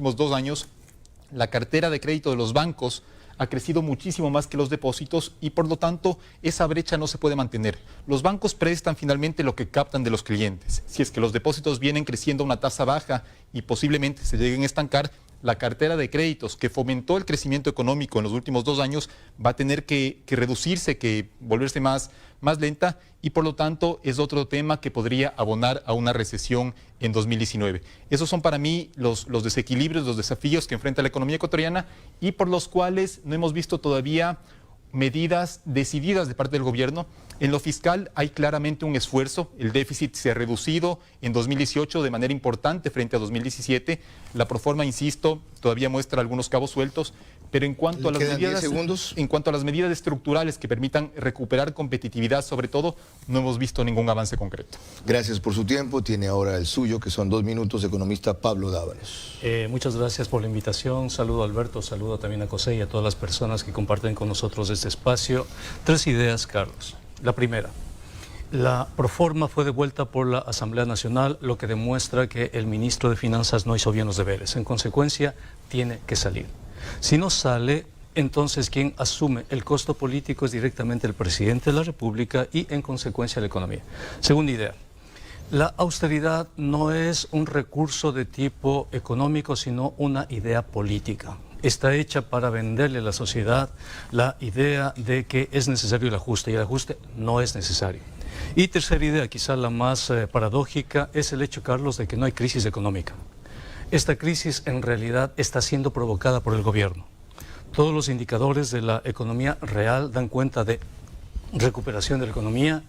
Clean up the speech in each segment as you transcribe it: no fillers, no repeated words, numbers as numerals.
últimos 2 años, la cartera de crédito de los bancos ha crecido muchísimo más que los depósitos y por lo tanto esa brecha no se puede mantener. Los bancos prestan finalmente lo que captan de los clientes. Si es que los depósitos vienen creciendo a una tasa baja y posiblemente se lleguen a estancar, la cartera de créditos que fomentó el crecimiento económico en los últimos 2 años va a tener que reducirse, que volverse más lenta y por lo tanto es otro tema que podría abonar a una recesión en 2019. Esos son para mí los desequilibrios, los desafíos que enfrenta la economía ecuatoriana y por los cuales no hemos visto todavía medidas decididas de parte del gobierno. En lo fiscal hay claramente un esfuerzo, el déficit se ha reducido en 2018 de manera importante frente a 2017, la proforma, insisto, todavía muestra algunos cabos sueltos, pero en cuanto a las medidas estructurales que permitan recuperar competitividad, sobre todo, no hemos visto ningún avance concreto. Gracias por su tiempo. Tiene ahora el suyo, que son 2 minutos, economista Pablo Dávalos. Muchas gracias por la invitación. Saludo a Alberto, saludo también a José y a todas las personas que comparten con nosotros este espacio. 3 ideas, Carlos. La primera, la proforma fue devuelta por la Asamblea Nacional, lo que demuestra que el ministro de Finanzas no hizo bien los deberes. En consecuencia, tiene que salir. Si no sale, entonces quien asume el costo político es directamente el presidente de la República y en consecuencia la economía. Segunda idea, la austeridad no es un recurso de tipo económico, sino una idea política. Está hecha para venderle a la sociedad la idea de que es necesario el ajuste y el ajuste no es necesario. Y tercera idea, quizá la más paradójica, es el hecho, Carlos, de que no hay crisis económica. Esta crisis en realidad está siendo provocada por el gobierno. Todos los indicadores de la economía real dan cuenta de recuperación de la economía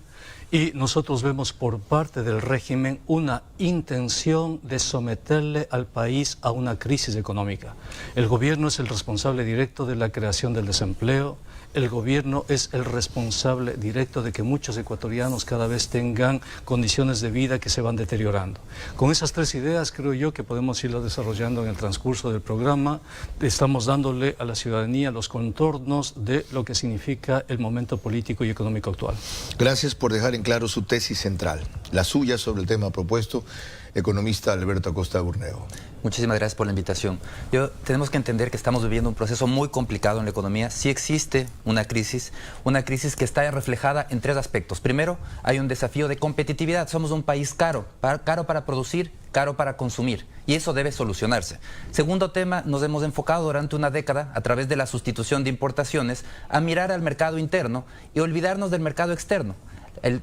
y nosotros vemos por parte del régimen una intención de someterle al país a una crisis económica. El gobierno es el responsable directo de la creación del desempleo. El gobierno es el responsable directo de que muchos ecuatorianos cada vez tengan condiciones de vida que se van deteriorando. Con esas 3 ideas creo yo que podemos irlo desarrollando en el transcurso del programa. Estamos dándole a la ciudadanía los contornos de lo que significa el momento político y económico actual. Gracias por dejar en claro su tesis central, la suya sobre el tema propuesto, economista Alberto Acosta Burneo. Muchísimas gracias por la invitación. Tenemos que entender que estamos viviendo un proceso muy complicado en la economía. Sí existe una crisis que está reflejada en 3 aspectos. Primero, hay un desafío de competitividad. Somos un país caro para producir, caro para consumir, y eso debe solucionarse. Segundo tema, nos hemos enfocado durante una década, a través de la sustitución de importaciones, a mirar al mercado interno y olvidarnos del mercado externo.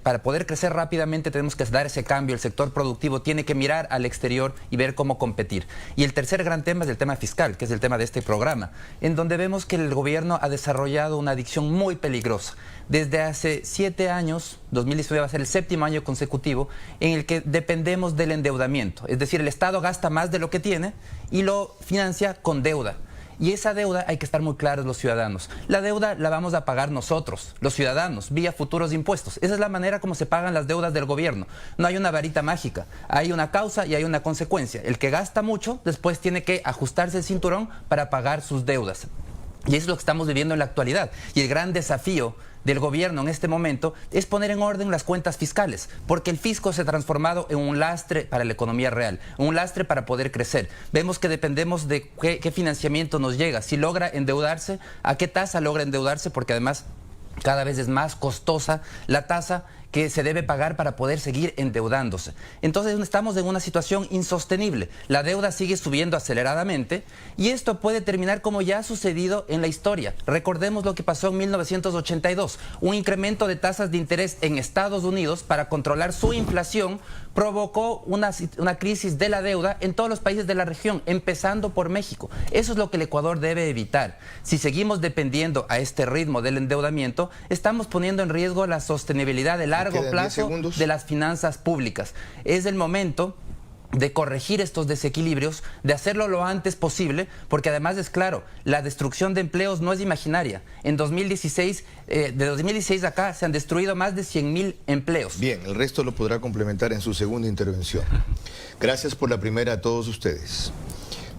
Para poder crecer rápidamente tenemos que dar ese cambio, el sector productivo tiene que mirar al exterior y ver cómo competir. Y el tercer gran tema es el tema fiscal, que es el tema de este programa, en donde vemos que el gobierno ha desarrollado una adicción muy peligrosa. Desde hace 7 años, 2019 va a ser el 7º año consecutivo, en el que dependemos del endeudamiento. Es decir, el Estado gasta más de lo que tiene y lo financia con deuda. Y esa deuda hay que estar muy claros los ciudadanos. La deuda la vamos a pagar nosotros, los ciudadanos, vía futuros impuestos. Esa es la manera como se pagan las deudas del gobierno. No hay una varita mágica, hay una causa y hay una consecuencia. El que gasta mucho después tiene que ajustarse el cinturón para pagar sus deudas. Y eso es lo que estamos viviendo en la actualidad. Y el gran desafío del gobierno en este momento es poner en orden las cuentas fiscales, porque el fisco se ha transformado en un lastre para la economía real, un lastre para poder crecer. Vemos que dependemos de qué financiamiento nos llega, si logra endeudarse, a qué tasa logra endeudarse, porque además cada vez es más costosa la tasa que se debe pagar para poder seguir endeudándose. Entonces estamos en una situación insostenible. La deuda sigue subiendo aceleradamente y esto puede terminar como ya ha sucedido en la historia. Recordemos lo que pasó en 1982. Un incremento de tasas de interés en Estados Unidos para controlar su inflación provocó una crisis de la deuda en todos los países de la región, empezando por México. Eso es lo que el Ecuador debe evitar. Si seguimos dependiendo a este ritmo del endeudamiento, estamos poniendo en riesgo la sostenibilidad de largo plazo de las finanzas públicas. Es el momento de corregir estos desequilibrios, de hacerlo lo antes posible, porque además es claro, la destrucción de empleos no es imaginaria. En 2016, de 2016 acá se han destruido más de 100.000 empleos. Bien, el resto lo podrá complementar en su segunda intervención. Gracias por la primera a todos ustedes.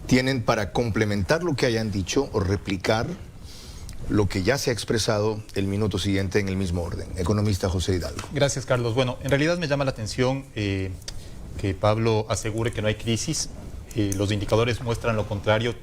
Tienen para complementar lo que hayan dicho o replicar lo que ya se ha expresado el minuto siguiente en el mismo orden. Economista José Hidalgo. Gracias, Carlos. Bueno, en realidad me llama la atención que Pablo asegure que no hay crisis. los indicadores muestran lo contrario.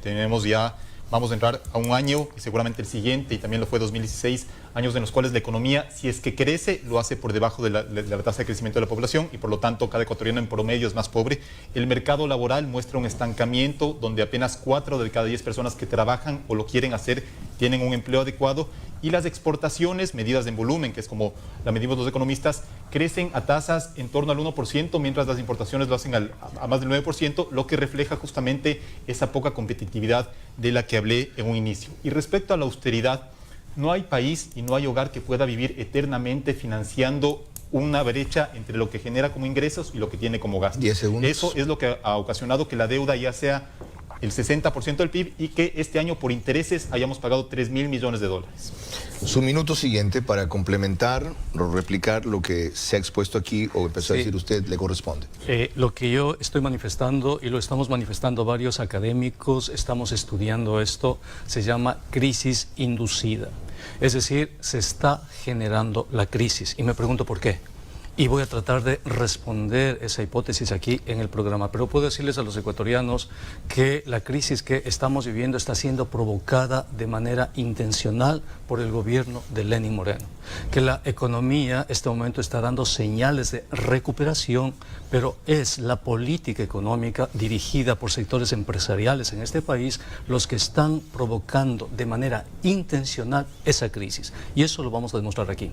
Vamos a entrar a un año y seguramente el siguiente, y también lo fue 2016, años en los cuales la economía, si es que crece, lo hace por debajo de la tasa de crecimiento de la población, y por lo tanto cada ecuatoriano en promedio es más pobre. El mercado laboral muestra un estancamiento donde apenas 4 de cada 10 personas que trabajan o lo quieren hacer tienen un empleo adecuado, y las exportaciones, medidas en volumen, que es como la medimos los economistas, crecen a tasas en torno al 1%, mientras las importaciones lo hacen a más del 9%, lo que refleja justamente esa poca competitividad de la que hablé en un inicio. Y respecto a la austeridad, no hay país y no hay hogar que pueda vivir eternamente financiando una brecha entre lo que genera como ingresos y lo que tiene como gastos. 10 segundos. Eso es lo que ha ocasionado que la deuda ya sea el 60% del PIB y que este año por intereses hayamos pagado 3.000 millones de dólares. Su minuto siguiente para complementar o replicar lo que se ha expuesto aquí o empezó a decir usted le corresponde. Lo que yo estoy manifestando, y lo estamos manifestando varios académicos, estamos estudiando esto, se llama crisis inducida. Es decir, se está generando la crisis. Y me pregunto por qué. Y voy a tratar de responder esa hipótesis aquí en el programa. Pero puedo decirles a los ecuatorianos que la crisis que estamos viviendo está siendo provocada de manera intencional por el gobierno de Lenín Moreno. Que la economía en este momento está dando señales de recuperación, pero es la política económica dirigida por sectores empresariales en este país los que están provocando de manera intencional esa crisis. Y eso lo vamos a demostrar aquí.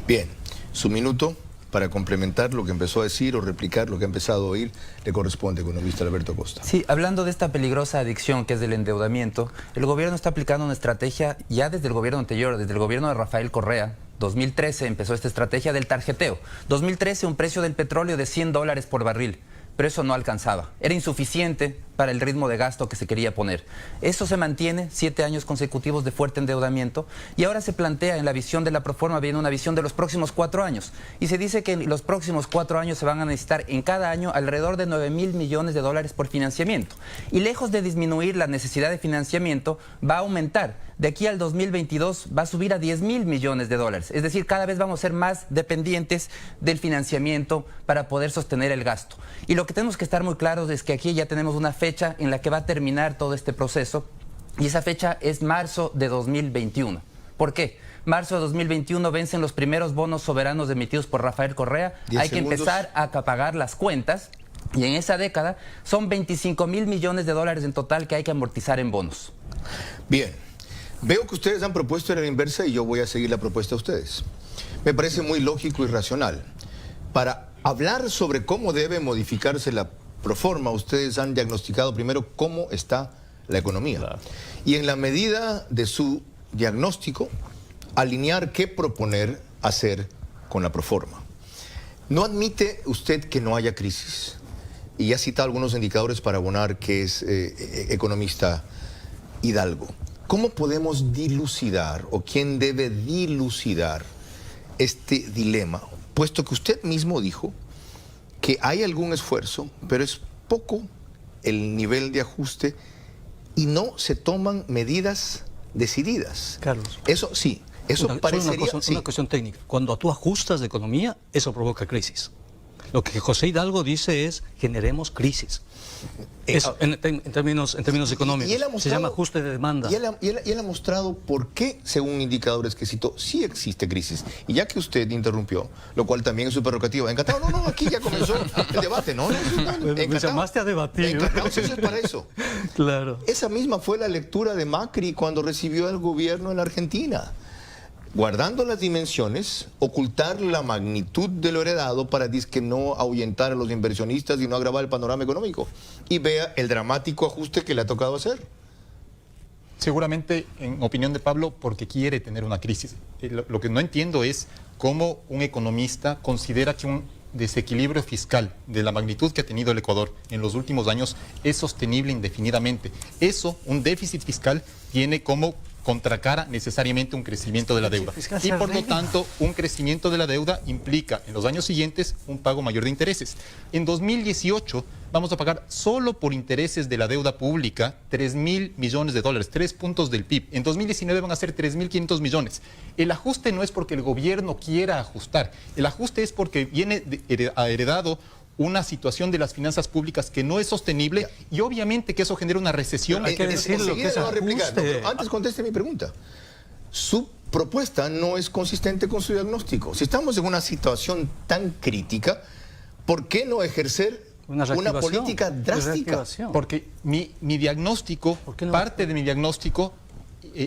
Bien, su minuto para complementar lo que empezó a decir o replicar lo que ha empezado a oír, le corresponde, economista Alberto Acosta. Sí, hablando de esta peligrosa adicción que es del endeudamiento, el gobierno está aplicando una estrategia ya desde el gobierno anterior, desde el gobierno de Rafael Correa. 2013 empezó esta estrategia del tarjeteo. 2013 un precio del petróleo de $100 por barril, pero eso no alcanzaba. Era insuficiente para el ritmo de gasto que se quería poner. Eso se mantiene 7 años consecutivos de fuerte endeudamiento y ahora se plantea en la visión de la Proforma, viene una visión de los próximos 4 años. Y se dice que en los próximos 4 años se van a necesitar en cada año alrededor de 9.000 millones de dólares por financiamiento. Y lejos de disminuir la necesidad de financiamiento, va a aumentar. De aquí al 2022 va a subir a 10.000 millones de dólares. Es decir, cada vez vamos a ser más dependientes del financiamiento para poder sostener el gasto. Y lo que tenemos que estar muy claros es que aquí ya tenemos una fecha en la que va a terminar todo este proceso, y esa fecha es marzo de 2021. ¿Por qué? Marzo de 2021 vencen los primeros bonos soberanos emitidos por Rafael Correa. Hay que empezar a pagar las cuentas, y en esa década son 25.000 millones de dólares en total que hay que amortizar en bonos. Bien, veo que ustedes han propuesto en la inversa y yo voy a seguir la propuesta de ustedes. Me parece muy lógico y racional. Para hablar sobre cómo debe modificarse la Proforma, ustedes han diagnosticado primero cómo está la economía. Claro. Y en la medida de su diagnóstico, alinear qué proponer hacer con la Proforma. ¿No admite usted que no haya crisis? Y ya cita algunos indicadores para abonar que es economista Hidalgo. ¿Cómo podemos dilucidar o quién debe dilucidar este dilema? Puesto que usted mismo dijo que hay algún esfuerzo, pero es poco el nivel de ajuste y no se toman medidas decididas. Carlos. Eso sí, eso parecería... Una cuestión técnica. Cuando tú ajustas de economía, eso provoca crisis. Lo que José Hidalgo dice es, generemos crisis. Eso, en términos económicos, se llama ajuste de demanda. Y él ha mostrado por qué, según indicadores que citó, sí existe crisis. Y ya que usted interrumpió, lo cual también es su prerrogativa, encantado, no, aquí ya comenzó el debate, no, me llamaste a debatir. Encantado, eso es para eso. Claro. Esa misma fue la lectura de Macri cuando recibió el gobierno en la Argentina. Guardando las dimensiones, ocultar la magnitud de lo heredado para disque no ahuyentar a los inversionistas y no agravar el panorama económico. Y vea el dramático ajuste que le ha tocado hacer. Seguramente, en opinión de Pablo, porque quiere tener una crisis. Lo que no entiendo es cómo un economista considera que un desequilibrio fiscal de la magnitud que ha tenido el Ecuador en los últimos años es sostenible indefinidamente. Eso, un déficit fiscal, tiene como contracara necesariamente un crecimiento de la deuda. Y por lo tanto, un crecimiento de la deuda implica en los años siguientes un pago mayor de intereses. En 2018 vamos a pagar solo por intereses de la deuda pública 3.000 millones de dólares, 3 puntos del PIB. En 2019 van a ser 3.500 millones. El ajuste no es porque el gobierno quiera ajustar, el ajuste es porque viene heredado una situación de las finanzas públicas que no es sostenible y obviamente que eso genera una recesión. Hay que decirlo, enseguida que es le voy a replicar. ajuste. No, pero antes conteste mi pregunta. Su propuesta no es consistente con su diagnóstico. Si estamos en una situación tan crítica, ¿por qué no ejercer una política drástica? Porque mi diagnóstico, ¿Por qué no? parte de mi diagnóstico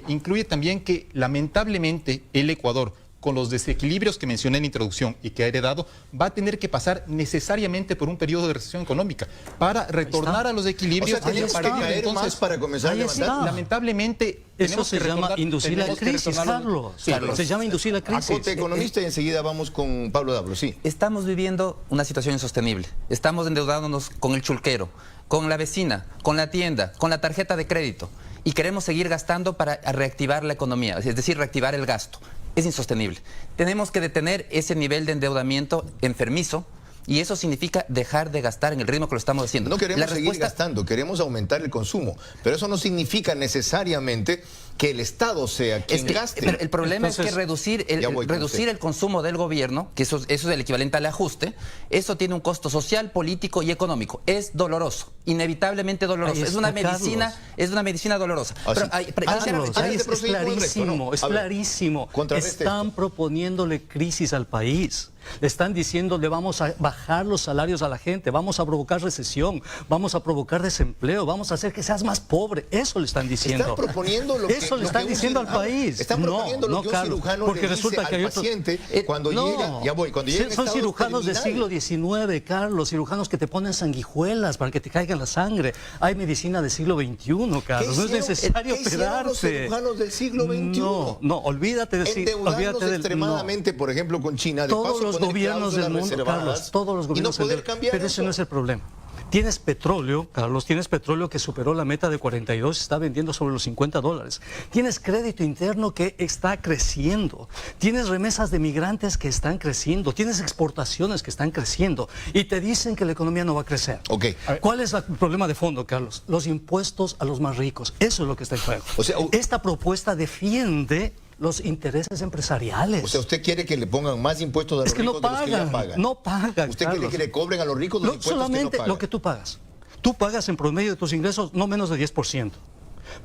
incluye también que lamentablemente el Ecuador, con los desequilibrios que mencioné en la introducción y que ha heredado, va a tener que pasar necesariamente por un periodo de recesión económica para retornar a los equilibrios. O sea, tenemos que caer más para comenzar a Ahí levantar. está. Lamentablemente, Eso tenemos se que llama recordar- inducir la tenemos que crisis, retornar a los- Carlos. Sí, Carlos, se llama inducir la crisis. Acote, economista, y enseguida vamos con Pablo Dablo. Sí. Estamos viviendo una situación insostenible. Estamos endeudándonos con el chulquero, con la vecina, con la tienda, con la tarjeta de crédito. Y queremos seguir gastando para reactivar la economía, es decir, reactivar el gasto. Es insostenible. Tenemos que detener ese nivel de endeudamiento enfermizo y eso significa dejar de gastar en el ritmo que lo estamos haciendo. No queremos La seguir respuesta- gastando, queremos aumentar el consumo. Pero eso no significa necesariamente que el Estado sea quien Es que, gaste. pero el problema es que Entonces, reducir ya voy con reducir usted. el consumo del gobierno, que eso es el equivalente al ajuste, eso tiene un costo social, político y económico. Es doloroso, inevitablemente doloroso. Ahí Es una está, medicina, Carlos. es una medicina dolorosa. Ah, sí. Carlos, ahí antes de es proseguir con el resto, clarísimo, ¿no? es A ver, clarísimo. contrarreste Están esto. proponiéndole crisis al país. Le están diciendo, le vamos a bajar los salarios a la gente, vamos a provocar recesión, vamos a provocar desempleo, vamos a hacer que seas más pobre. Eso le están diciendo. Están proponiendo lo que Eso le lo están que un diciendo al cirujano- país. Están proponiendo lo que un Carlos, cirujano porque le dice resulta que al hay otros- paciente cuando no, llega, ya voy, cuando llega en son estado cirujanos del siglo terminal. XIX, Carlos, cirujanos que te ponen sanguijuelas para que te caiga la sangre. Hay medicina del siglo XXI, Carlos. No es necesario ¿Qué hicieron los operarte. cirujanos del siglo XXI? No, olvídate de Endeudándose extremadamente, por ejemplo, con China. De todos paso, los poner gobiernos del cláusulas mundo, reservadas Carlos, todos los gobiernos y no poder del- cambiar pero ese no es el problema. Tienes petróleo, Carlos, tienes petróleo que superó la meta de 42, se está vendiendo sobre los $50. Tienes crédito interno que está creciendo. Tienes remesas de migrantes que están creciendo. Tienes exportaciones que están creciendo. Y te dicen que la economía no va a crecer. Ok. ¿Cuál es el problema de fondo, Carlos? Los impuestos a los más ricos. Eso es lo que está en juego. O sea, esta propuesta defiende los intereses empresariales. O sea, ¿usted quiere que le pongan más impuestos a los Es que no ricos de los que ya pagan, pagan? no pagan. ¿Usted quiere Carlos. que le cobren a los ricos los No, impuestos solamente que no pagan? lo que tú pagas. Tú pagas en promedio de tus ingresos no menos de 10%.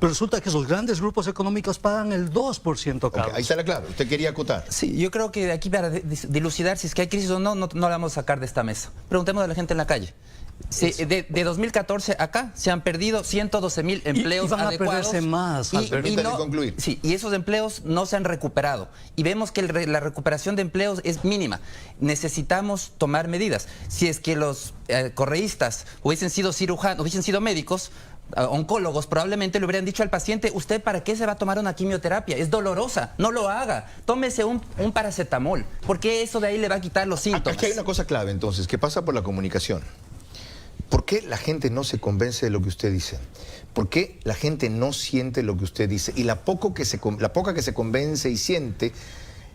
Pero resulta que esos grandes grupos económicos pagan el 2%, Ok, Carlos. ahí está la clave. Usted quería acotar. Sí, yo creo que de aquí para dilucidar si es que hay crisis o no, no la vamos a sacar de esta mesa. Preguntemos a la gente en la calle. De 2014 acá se han perdido 112.000 empleos y van a adecuados. perderse más, Alberto. Permítame concluir. Sí, y esos empleos no se han recuperado. Y vemos que la recuperación de empleos es mínima. Necesitamos tomar medidas. Si es que los correístas hubiesen sido cirujanos, hubiesen sido médicos, oncólogos, probablemente le hubieran dicho al paciente: ¿usted para qué se va a tomar una quimioterapia? Es dolorosa, no lo haga. Tómese un paracetamol, porque eso de ahí le va a quitar los síntomas. Aquí hay una cosa clave, entonces, que pasa por la comunicación. ¿Por qué la gente no se convence de lo que usted dice? ¿Por qué la gente no siente lo que usted dice? Y la poca que se convence y siente,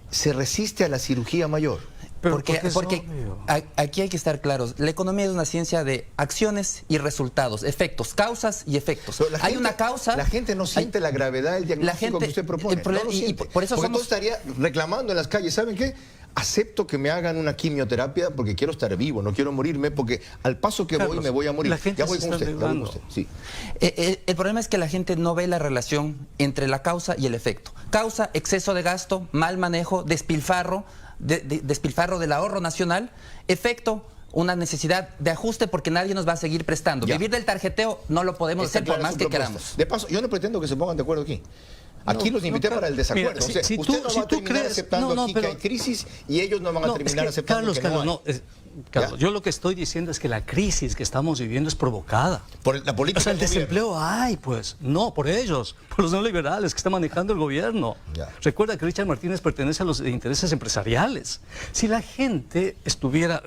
se resiste a la cirugía mayor. Porque es obvio. aquí hay que estar claros. La economía es una ciencia de acciones y resultados, efectos, causas y efectos. Pero la Hay gente- una causa. La gente no siente la gravedad del diagnóstico que usted propone. el problema- No lo y siente. por eso Porque somos. entonces estaría reclamando en las calles. ¿Saben qué? Acepto que me hagan una quimioterapia porque quiero estar vivo, no quiero morirme, porque al paso que voy Carlos, me voy a morir. la gente Ya voy se con está usted. Ya voy con endeudando. usted. Sí. El problema es que la gente no ve la relación entre la causa y el efecto. Causa: exceso de gasto, mal manejo, despilfarro, despilfarro del ahorro nacional. Efecto: una necesidad de ajuste porque nadie nos va a seguir prestando. Ya. Vivir del tarjeteo no lo podemos Está hacer por clara más su que propuesta. queramos. De paso, yo no pretendo que se pongan de acuerdo aquí. Aquí los invité para el desacuerdo. Mira, O sea, si usted tú- no si va a tú terminar crees- aceptando no, aquí pero- que hay crisis y ellos no van a No, terminar es que, aceptando que no hay. Carlos, ¿Ya? yo lo que estoy diciendo es que la crisis que estamos viviendo es provocada. Por la política O sea, el del gobierno. desempleo hay, pues. No, por ellos, por los neoliberales que están manejando el gobierno. Ya. Recuerda que Richard Martínez pertenece a los intereses empresariales. Si la gente estuviera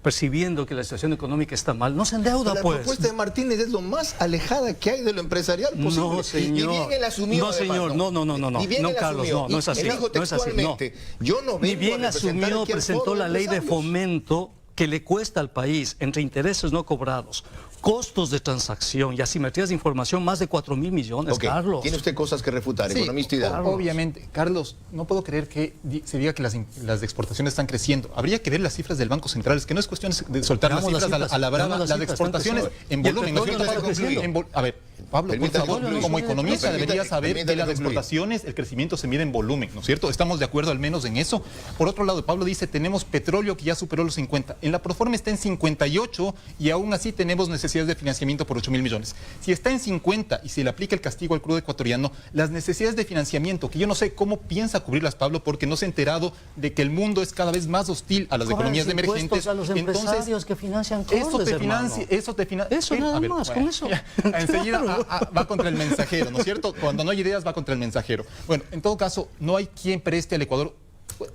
percibiendo que la situación económica está mal, no se endeuda, La pues. propuesta de Martínez es lo más alejada que hay de lo empresarial posible. No, señor. Y bien él asumió. No, además, señor. No. Y bien No, él Carlos, asumió. no es así. Él dijo No es así, no. textualmente: yo no vengo Ni bien a representar asumió, aquí al presentó foro la ley de empresarios. fomento que le cuesta al país, entre intereses no cobrados, costos de transacción y asimetrías de información, más de 4.000 millones, Ok, Carlos. ¿tiene usted cosas que refutar, Sí, economista Hidalgo? obviamente. Carlos, no puedo creer que se diga que las exportaciones están creciendo. Habría que ver las cifras del Banco Central. Es que no es cuestión de soltar las Veamos cifras las a la brava. veamos las Las cifras, exportaciones están en creciendo. volumen. Y el petróleo ¿No es no está cierto? creciendo. A ver, Pablo, por Permítame favor, concluir. como economista Permítame- debería saber que permítame las concluir. exportaciones, el crecimiento se mide en volumen, ¿no es cierto? Estamos de acuerdo al menos en eso. Por otro lado, Pablo dice, tenemos petróleo que ya superó los 50. En la proforma está en 58 y aún así tenemos necesidades de financiamiento por 8.000 millones. Si está en 50 y se le aplica el castigo al crudo ecuatoriano, las necesidades de financiamiento, que yo no sé cómo piensa cubrirlas, Pablo, porque no se ha enterado de que el mundo es cada vez más hostil a las economías emergentes. A los empresarios que financian Eso crudes, te hermano. financia, eso te financia. Eso nada más, con eso. Enseguida Claro. va contra el mensajero, ¿no es cierto? Cuando no hay ideas va contra el mensajero. Bueno, en todo caso, no hay quien preste al Ecuador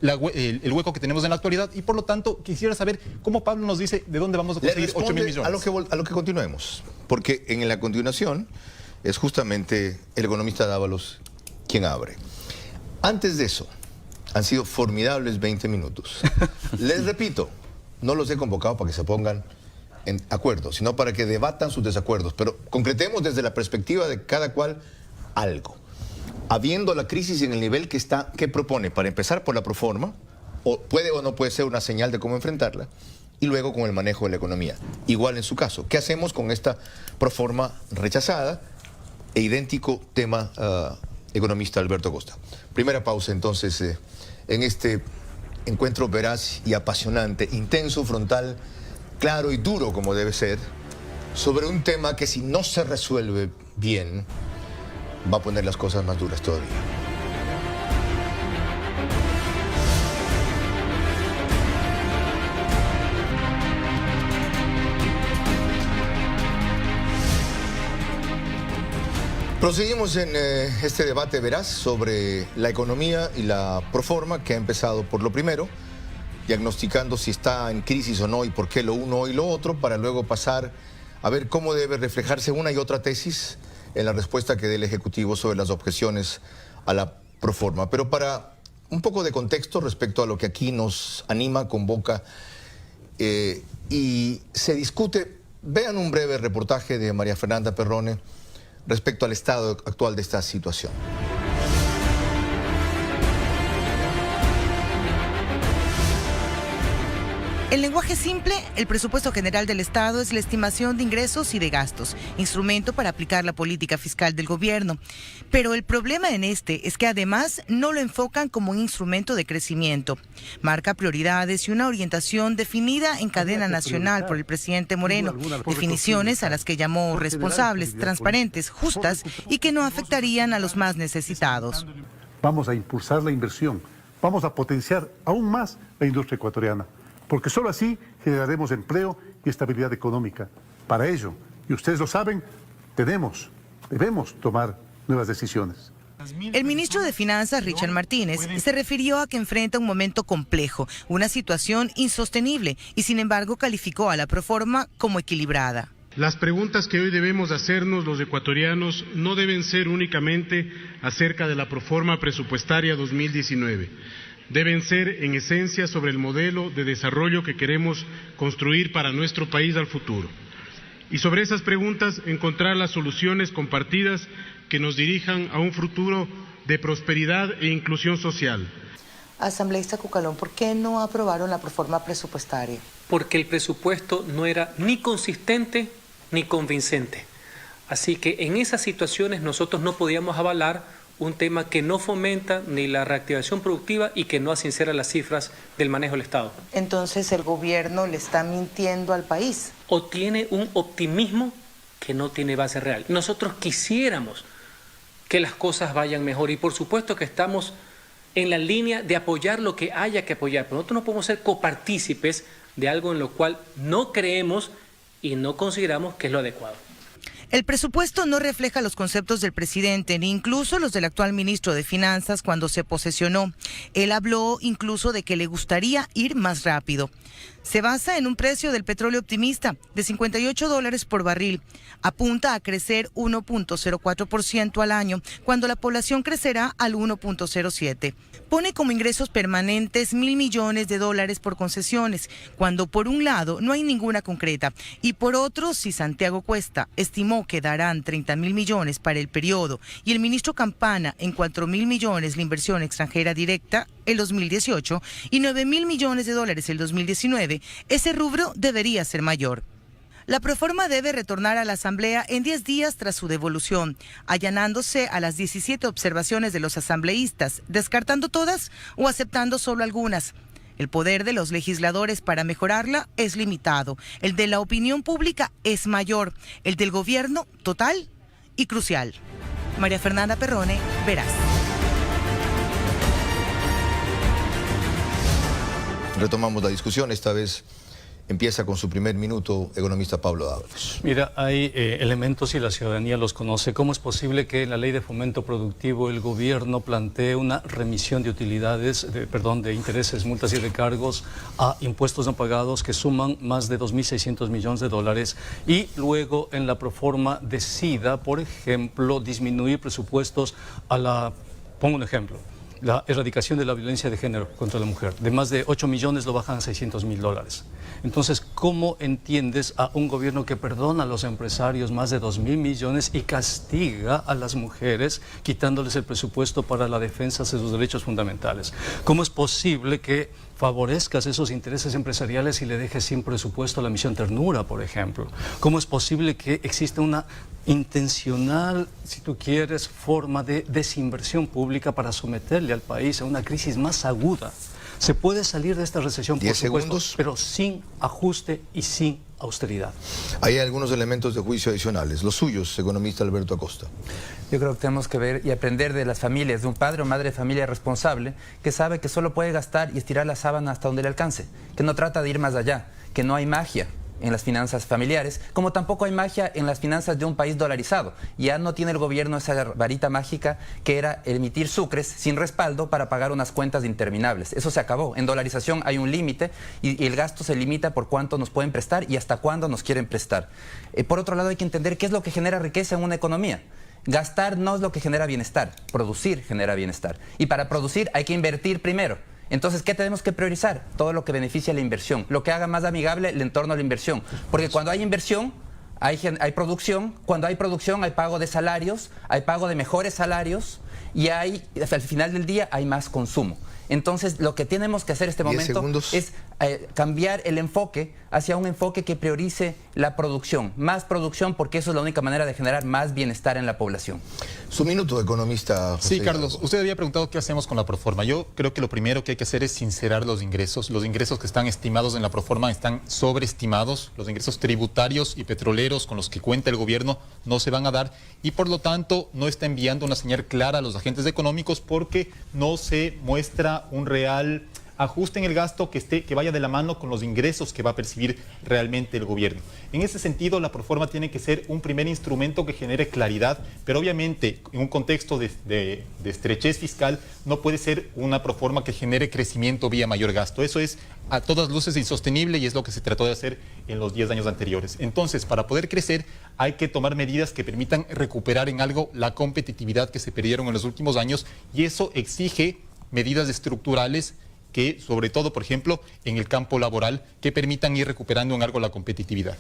el hueco que tenemos en la actualidad y por lo tanto quisiera saber cómo Pablo nos dice de dónde vamos a Le conseguir responde 8.000 millones. a lo que continuemos, porque en la continuación es justamente el economista Dávalos quien abre. Antes de eso, han sido formidables 20 minutos. Les repito, no los he convocado para que se pongan en acuerdo, sino para que debatan sus desacuerdos, pero concretemos desde la perspectiva de cada cual algo. Habiendo la crisis en el nivel que está, ¿qué propone? Para empezar por la proforma, o puede o no puede ser una señal de cómo enfrentarla, y luego con el manejo de la economía. Igual en su caso, ¿qué hacemos con esta proforma rechazada e idéntico tema economista Alberto Costa? Primera pausa entonces en este encuentro veraz y apasionante, intenso, frontal, claro y duro como debe ser, sobre un tema que si no se resuelve bien, va a poner las cosas más duras todavía. Proseguimos en este debate veraz sobre la economía y la proforma que ha empezado por lo primero, diagnosticando si está en crisis o no y por qué lo uno y lo otro, para luego pasar a ver cómo debe reflejarse una y otra tesis en la respuesta que dé el Ejecutivo sobre las objeciones a la proforma. Pero para un poco de contexto respecto a lo que aquí nos anima, convoca y se discute, vean un breve reportaje de María Fernanda Perrone respecto al estado actual de esta situación. En lenguaje simple, el presupuesto general del Estado es la estimación de ingresos y de gastos, instrumento para aplicar la política fiscal del gobierno. Pero el problema en este es que además no lo enfocan como un instrumento de crecimiento. Marca prioridades y una orientación definida en cadena nacional por el presidente Moreno, definiciones a las que llamó responsables, transparentes, justas y que no afectarían a los más necesitados. Vamos a impulsar la inversión, vamos a potenciar aún más la industria ecuatoriana, porque solo así generaremos empleo y estabilidad económica. Para ello, y ustedes lo saben, debemos tomar nuevas decisiones. El ministro de Finanzas, Richard Martínez, se refirió a que enfrenta un momento complejo, una situación insostenible, y sin embargo calificó a la proforma como equilibrada. Las preguntas que hoy debemos hacernos los ecuatorianos no deben ser únicamente acerca de la proforma presupuestaria 2019. Deben ser, en esencia, sobre el modelo de desarrollo que queremos construir para nuestro país al futuro. Y sobre esas preguntas, encontrar las soluciones compartidas que nos dirijan a un futuro de prosperidad e inclusión social. Asambleísta Cucalón, ¿por qué no aprobaron la proforma presupuestaria? Porque el presupuesto no era ni consistente ni convincente. Así que en esas situaciones nosotros no podíamos avalar un tema que no fomenta ni la reactivación productiva y que no asincera las cifras del manejo del Estado. Entonces el gobierno le está mintiendo al país. O tiene un optimismo que no tiene base real. Nosotros quisiéramos que las cosas vayan mejor y por supuesto que estamos en la línea de apoyar lo que haya que apoyar, pero nosotros no podemos ser copartícipes de algo en lo cual no creemos y no consideramos que es lo adecuado. El presupuesto no refleja los conceptos del presidente, ni incluso los del actual ministro de Finanzas cuando se posesionó. Él habló incluso de que le gustaría ir más rápido. Se basa en un precio del petróleo optimista de $58 por barril. Apunta a crecer 1.04% al año, cuando la población crecerá al 1.07%. Pone como ingresos permanentes $1.000 millones por concesiones, cuando por un lado no hay ninguna concreta y por otro, si Santiago Cuesta estimó que darán 30.000 millones para el periodo y el ministro Campana en 4.000 millones la inversión extranjera directa el 2018 y $9.000 millones el 2019, ese rubro debería ser mayor. La proforma debe retornar a la Asamblea en 10 días tras su devolución, allanándose a las 17 observaciones de los asambleístas, descartando todas o aceptando solo algunas. El poder de los legisladores para mejorarla es limitado, el de la opinión pública es mayor, el del gobierno total y crucial. María Fernanda Perrone, Veraz. Retomamos la discusión, esta vez empieza con su primer minuto, economista Pablo Dávalos. Mira, hay elementos y la ciudadanía los conoce. ¿Cómo es posible que en la Ley de Fomento Productivo el gobierno plantee una remisión de utilidades, de intereses, multas y recargos a impuestos no pagados que suman más de 2.600 millones de dólares y luego en la proforma decida, por ejemplo, disminuir presupuestos a la... Pongo un ejemplo. La erradicación de la violencia de género contra la mujer. De más de 8 millones lo bajan a $600.000. Entonces, ¿cómo entiendes a un gobierno que perdona a los empresarios más de 2.000 millones y castiga a las mujeres quitándoles el presupuesto para la defensa de sus derechos fundamentales? ¿Cómo es posible que favorezcas esos intereses empresariales y le dejes sin presupuesto a la misión Ternura, por ejemplo? ¿Cómo es posible que exista una intencional, si tú quieres, forma de desinversión pública para someterle al país a una crisis más aguda? Se puede salir de esta recesión, por supuesto, pero sin ajuste y sin austeridad. Hay algunos elementos de juicio adicionales, los suyos, economista Alberto Acosta. Yo creo que tenemos que ver y aprender de las familias, de un padre o madre de familia responsable que sabe que solo puede gastar y estirar la sábana hasta donde le alcance, que no trata de ir más allá, que no hay magia en las finanzas familiares, como tampoco hay magia en las finanzas de un país dolarizado. Ya no tiene el gobierno esa varita mágica que era emitir sucres sin respaldo para pagar unas cuentas interminables. Eso se acabó. En dolarización hay un límite y el gasto se limita por cuánto nos pueden prestar y hasta cuándo nos quieren prestar. Por otro lado, hay que entender qué es lo que genera riqueza en una economía. Gastar no es lo que genera bienestar, producir genera bienestar. Y para producir hay que invertir primero. Entonces, ¿qué tenemos que priorizar? Todo lo que beneficia a la inversión, lo que haga más amigable el entorno a la inversión. Porque cuando hay inversión, hay producción, cuando hay producción hay pago de salarios, hay pago de mejores salarios y al final del día hay más consumo. Entonces, lo que tenemos que hacer en este momento es cambiar el enfoque hacia un enfoque que priorice la producción. Más producción, porque eso es la única manera de generar más bienestar en la población. Su minuto, economista José. Sí, Carlos, usted había preguntado qué hacemos con la proforma. Yo creo que lo primero que hay que hacer es sincerar los ingresos. Los ingresos que están estimados en la proforma están sobreestimados. Los ingresos tributarios y petroleros con los que cuenta el gobierno no se van a dar y por lo tanto no está enviando una señal clara a los agentes económicos porque no se muestra un real ajuste en el gasto que vaya de la mano con los ingresos que va a percibir realmente el gobierno. En ese sentido, la proforma tiene que ser un primer instrumento que genere claridad, pero obviamente en un contexto de estrechez fiscal no puede ser una proforma que genere crecimiento vía mayor gasto. Eso es a todas luces insostenible y es lo que se trató de hacer en los 10 años anteriores. Entonces, para poder crecer hay que tomar medidas que permitan recuperar en algo la competitividad que se perdieron en los últimos años y eso exige medidas estructurales que, sobre todo, por ejemplo, en el campo laboral, que permitan ir recuperando en algo la competitividad.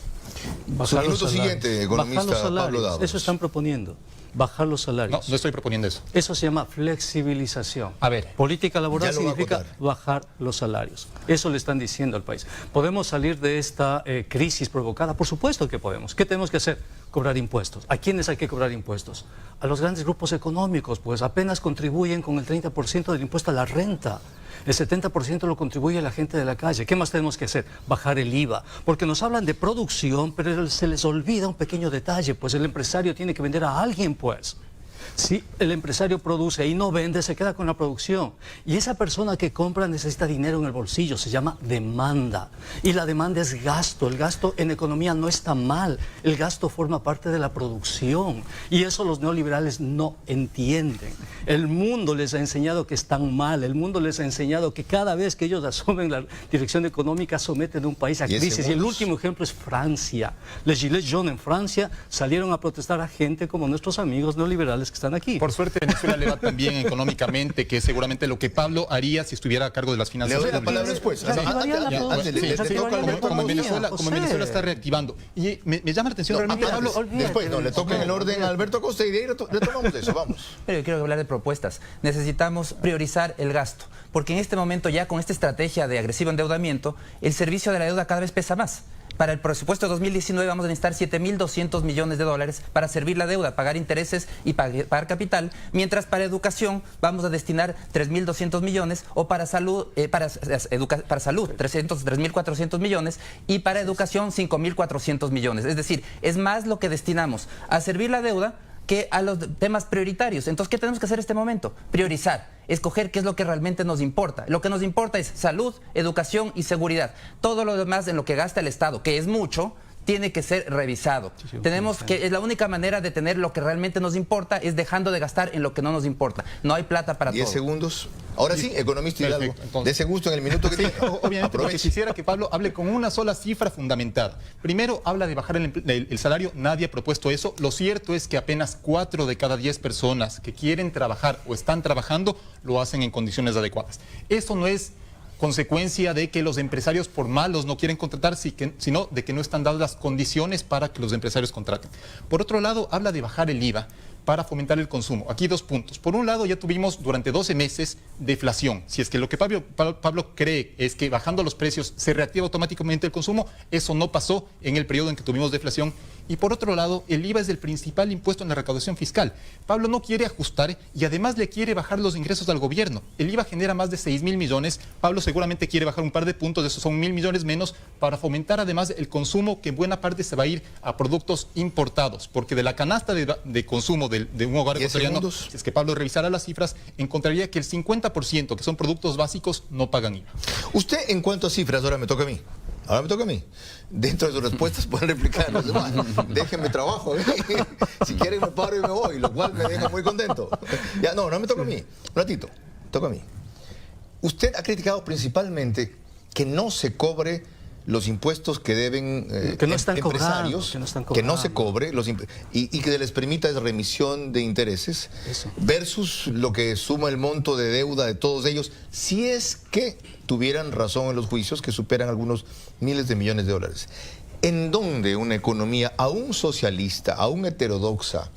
Su minuto siguiente, economista Pablo Dávalos. Eso están proponiendo, bajar los salarios. No estoy proponiendo eso. Eso se llama flexibilización. A ver. Política laboral significa bajar los salarios. Eso le están diciendo al país. ¿Podemos salir de esta crisis provocada? Por supuesto que podemos. ¿Qué tenemos que hacer? Cobrar impuestos. ¿A quiénes hay que cobrar impuestos? A los grandes grupos económicos, pues apenas contribuyen con el 30% del impuesto a la renta. El 70% lo contribuye la gente de la calle. ¿Qué más tenemos que hacer? Bajar el IVA. Porque nos hablan de producción, pero se les olvida un pequeño detalle, pues el empresario tiene que vender a alguien, pues. Si el empresario produce y no vende, se queda con la producción. Y esa persona que compra necesita dinero en el bolsillo, se llama demanda. Y la demanda es gasto. El gasto en economía no está mal. El gasto forma parte de la producción. Y eso los neoliberales no entienden. El mundo les ha enseñado que están mal. El mundo les ha enseñado que cada vez que ellos asumen la dirección económica someten a un país a crisis. Y el último ejemplo es Francia. Les Gilets jaunes en Francia salieron a protestar a gente como nuestros amigos neoliberales que están aquí. Por suerte Venezuela le va tan bien económicamente que es seguramente lo que Pablo haría si estuviera a cargo de las finanzas. Le doy la palabra después. Como Venezuela está reactivando. Y me llama la atención realmente... Pablo, después, le toca en el orden a Alberto Acosta y de ahí retomamos de eso, vamos. Pero yo quiero hablar de propuestas. Necesitamos priorizar el gasto, porque en este momento ya con esta estrategia de agresivo endeudamiento, el servicio de la deuda cada vez pesa más. Para el presupuesto de 2019 vamos a necesitar 7.200 millones de dólares para servir la deuda, pagar intereses y pagar capital, mientras para educación vamos a destinar 3.200 millones o para salud, para salud 3.400 millones y para educación 5.400 millones. Es decir, es más lo que destinamos a servir la deuda que a los temas prioritarios. Entonces, ¿qué tenemos que hacer en este momento? Priorizar, escoger qué es lo que realmente nos importa. Lo que nos importa es salud, educación y seguridad. Todo lo demás en lo que gasta el Estado, que es mucho, tiene que ser revisado. Tenemos que, es la única manera de tener lo que realmente nos importa, es dejando de gastar en lo que no nos importa. No hay plata para 10 todo. segundos. Ahora sí, economista Hidalgo, de ese gusto en el minuto que tiene. Obviamente, porque quisiera que Pablo hable con una sola cifra fundamentada. Primero, habla de bajar el salario, nadie ha propuesto eso. Lo cierto es que apenas 4 de cada 10 personas que quieren trabajar o están trabajando lo hacen en condiciones adecuadas. Eso no es consecuencia de que los empresarios por malos no quieren contratar, sino de que no están dadas las condiciones para que los empresarios contraten. Por otro lado, habla de bajar el IVA para fomentar el consumo. Aquí 2 puntos. Por un lado, ya tuvimos durante 12 meses deflación. Si es que lo que Pablo cree es que bajando los precios se reactiva automáticamente el consumo, eso no pasó en el periodo en que tuvimos deflación. Y por otro lado, el IVA es el principal impuesto en la recaudación fiscal. Pablo no quiere ajustar y además le quiere bajar los ingresos al gobierno. El IVA genera más de 6.000 millones. Pablo seguramente quiere bajar un par de puntos, esos son 1.000 millones menos, para fomentar además el consumo, que en buena parte se va a ir a productos importados. Porque de la canasta de consumo de un hogar ecuatoriano, si es que Pablo revisara las cifras, encontraría que el 50%, que son productos básicos, no pagan IVA. Usted, en cuanto a cifras, ahora me toca a mí. Ahora me toca a mí. Dentro de sus respuestas pueden replicar los demás. Déjenme trabajo. Si quieren me paro y me voy, lo cual me deja muy contento. Ya, no me toca a mí. Un ratito, toca a mí. Usted ha criticado principalmente que no se cobre los impuestos que deben que no están empresarios, que no se cobre y que se les permita esa remisión de intereses. Eso. Versus lo que suma el monto de deuda de todos ellos, si es que tuvieran razón en los juicios que superan algunos miles de millones de dólares. ¿En dónde una economía aún socialista, aún heterodoxa,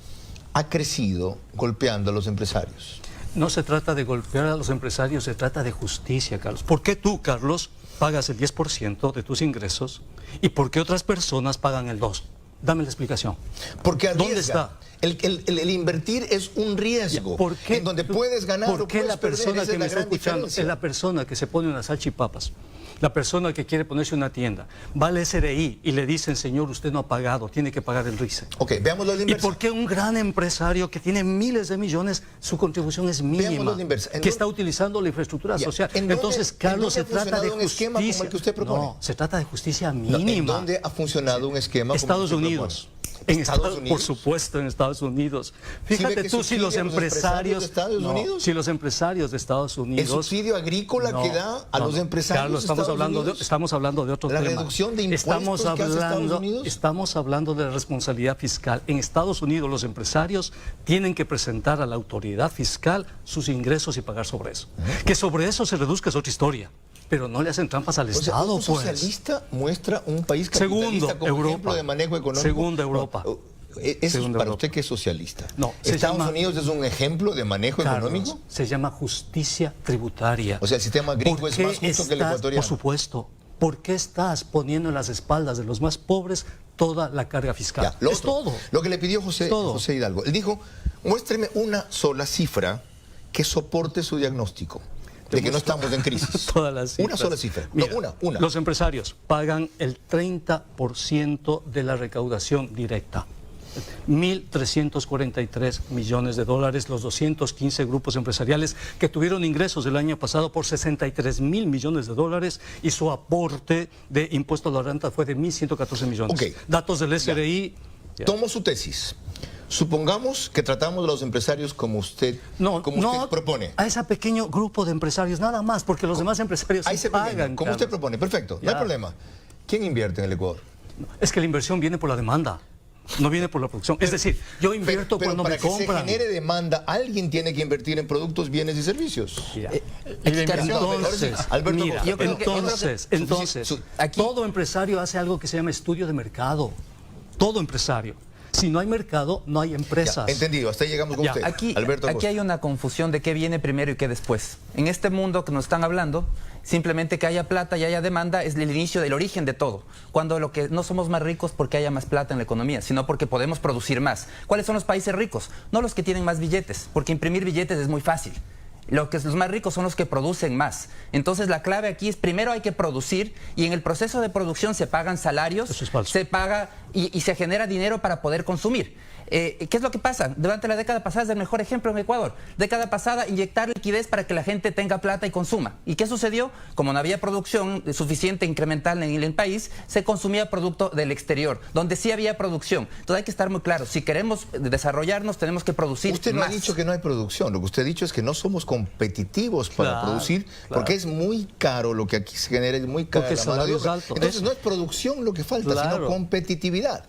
ha crecido golpeando a los empresarios? No se trata de golpear a los empresarios, se trata de justicia, Carlos. ¿Por qué tú, Carlos, pagas el 10% de tus ingresos y por qué otras personas pagan el 2%? Dame la explicación. Porque arriesga. ¿Dónde está? El invertir es un riesgo. ¿Por qué? En donde puedes ganar o ¿por qué puedes la persona perder? que me está escuchando es la persona que se pone unas salchipapas? La persona que quiere ponerse una tienda, va al SRI y le dicen, señor, usted no ha pagado, tiene que pagar el RICE. Ok, veamos lo de ¿Y por qué un gran empresario que tiene miles de millones, su contribución es mínima, que está utilizando la infraestructura social? Entonces, Carlos, se trata de justicia. Como el que usted propone? No, se trata de justicia mínima. ¿En dónde ha funcionado un esquema Estados como el que Unidos. ¿En Estados Unidos? Por supuesto, en Estados Unidos. Fíjate tú, si los empresarios de Estados Unidos, si los empresarios de Estados Unidos, el subsidio agrícola que da a los empresarios, Carlos, estamos hablando de otro tema. La reducción de impuestos que hace Estados Unidos. Estamos hablando de la responsabilidad fiscal. En Estados Unidos los empresarios tienen que presentar a la autoridad fiscal sus ingresos y pagar sobre eso. Que sobre eso se reduzca es otra historia. Pero no le hacen trampas al Estado, un socialista muestra un país capitalista como Europa, ejemplo de manejo económico. Segunda Europa. ¿Eso es para usted que es socialista? No. ¿Estados Unidos es un ejemplo de manejo económico? Se llama justicia tributaria. O sea, el sistema gringo es más justo que el ecuatoriano. Por supuesto. ¿Por qué estás poniendo en las espaldas de los más pobres toda la carga fiscal? Ya, todo. Lo que le pidió José Hidalgo. Él dijo, muéstreme una sola cifra que soporte su diagnóstico de que no estamos en crisis. Una sola cifra. Mira, no, una. Los empresarios pagan el 30% de la recaudación directa. 1.343 millones de dólares, los 215 grupos empresariales que tuvieron ingresos el año pasado por 63.000 millones de dólares y su aporte de impuesto a la renta fue de 1.114 millones. Ok. Datos del SRI. Ya. Tomo su tesis. Supongamos que tratamos a los empresarios como usted propone. A ese pequeño grupo de empresarios, nada más, porque los demás empresarios Ahí sí se pagan. como usted propone, perfecto, no hay problema. ¿Quién invierte en el Ecuador? Es que la inversión viene por la demanda, no viene por la producción. Es decir, yo invierto pero cuando para me que compran. se genere demanda, alguien tiene que invertir en productos, bienes y servicios. Entonces, Alberto mira, Costa, pero- entonces, todo empresario hace algo que se llama estudio de mercado. Todo empresario. Si no hay mercado, no hay empresas. Ya, entendido, hasta ahí llegamos con Ya, usted. Aquí Alberto Acosta. hay una confusión de qué viene primero y qué después. En este mundo que nos están hablando, simplemente que haya plata y haya demanda es el inicio del origen de todo. Cuando lo que no somos más ricos porque haya más plata en la economía, sino porque podemos producir más. ¿Cuáles son los países ricos? No los que tienen más billetes, porque imprimir billetes es muy fácil. Los más ricos son los que producen más. Entonces la clave aquí es primero hay que producir y en el proceso de producción se pagan salarios, Eso es falso. se paga y se genera dinero para poder consumir. ¿Qué es lo que pasa? Durante la década pasada es el mejor ejemplo en Ecuador. Década pasada, inyectar liquidez para que la gente tenga plata y consuma. ¿Y qué sucedió? Como no había producción suficiente incremental en el país, se consumía producto del exterior, donde sí había producción. Entonces hay que estar muy claros. Si queremos desarrollarnos, tenemos que producir Usted no más. ha dicho que no hay producción, lo que usted ha dicho es que no somos competitivos para Claro, producir, claro. porque es muy caro lo que aquí se genera, es muy caro Porque la el mano de salario es obra. alto. Entonces Eso. no es producción lo que falta, Claro. sino competitividad.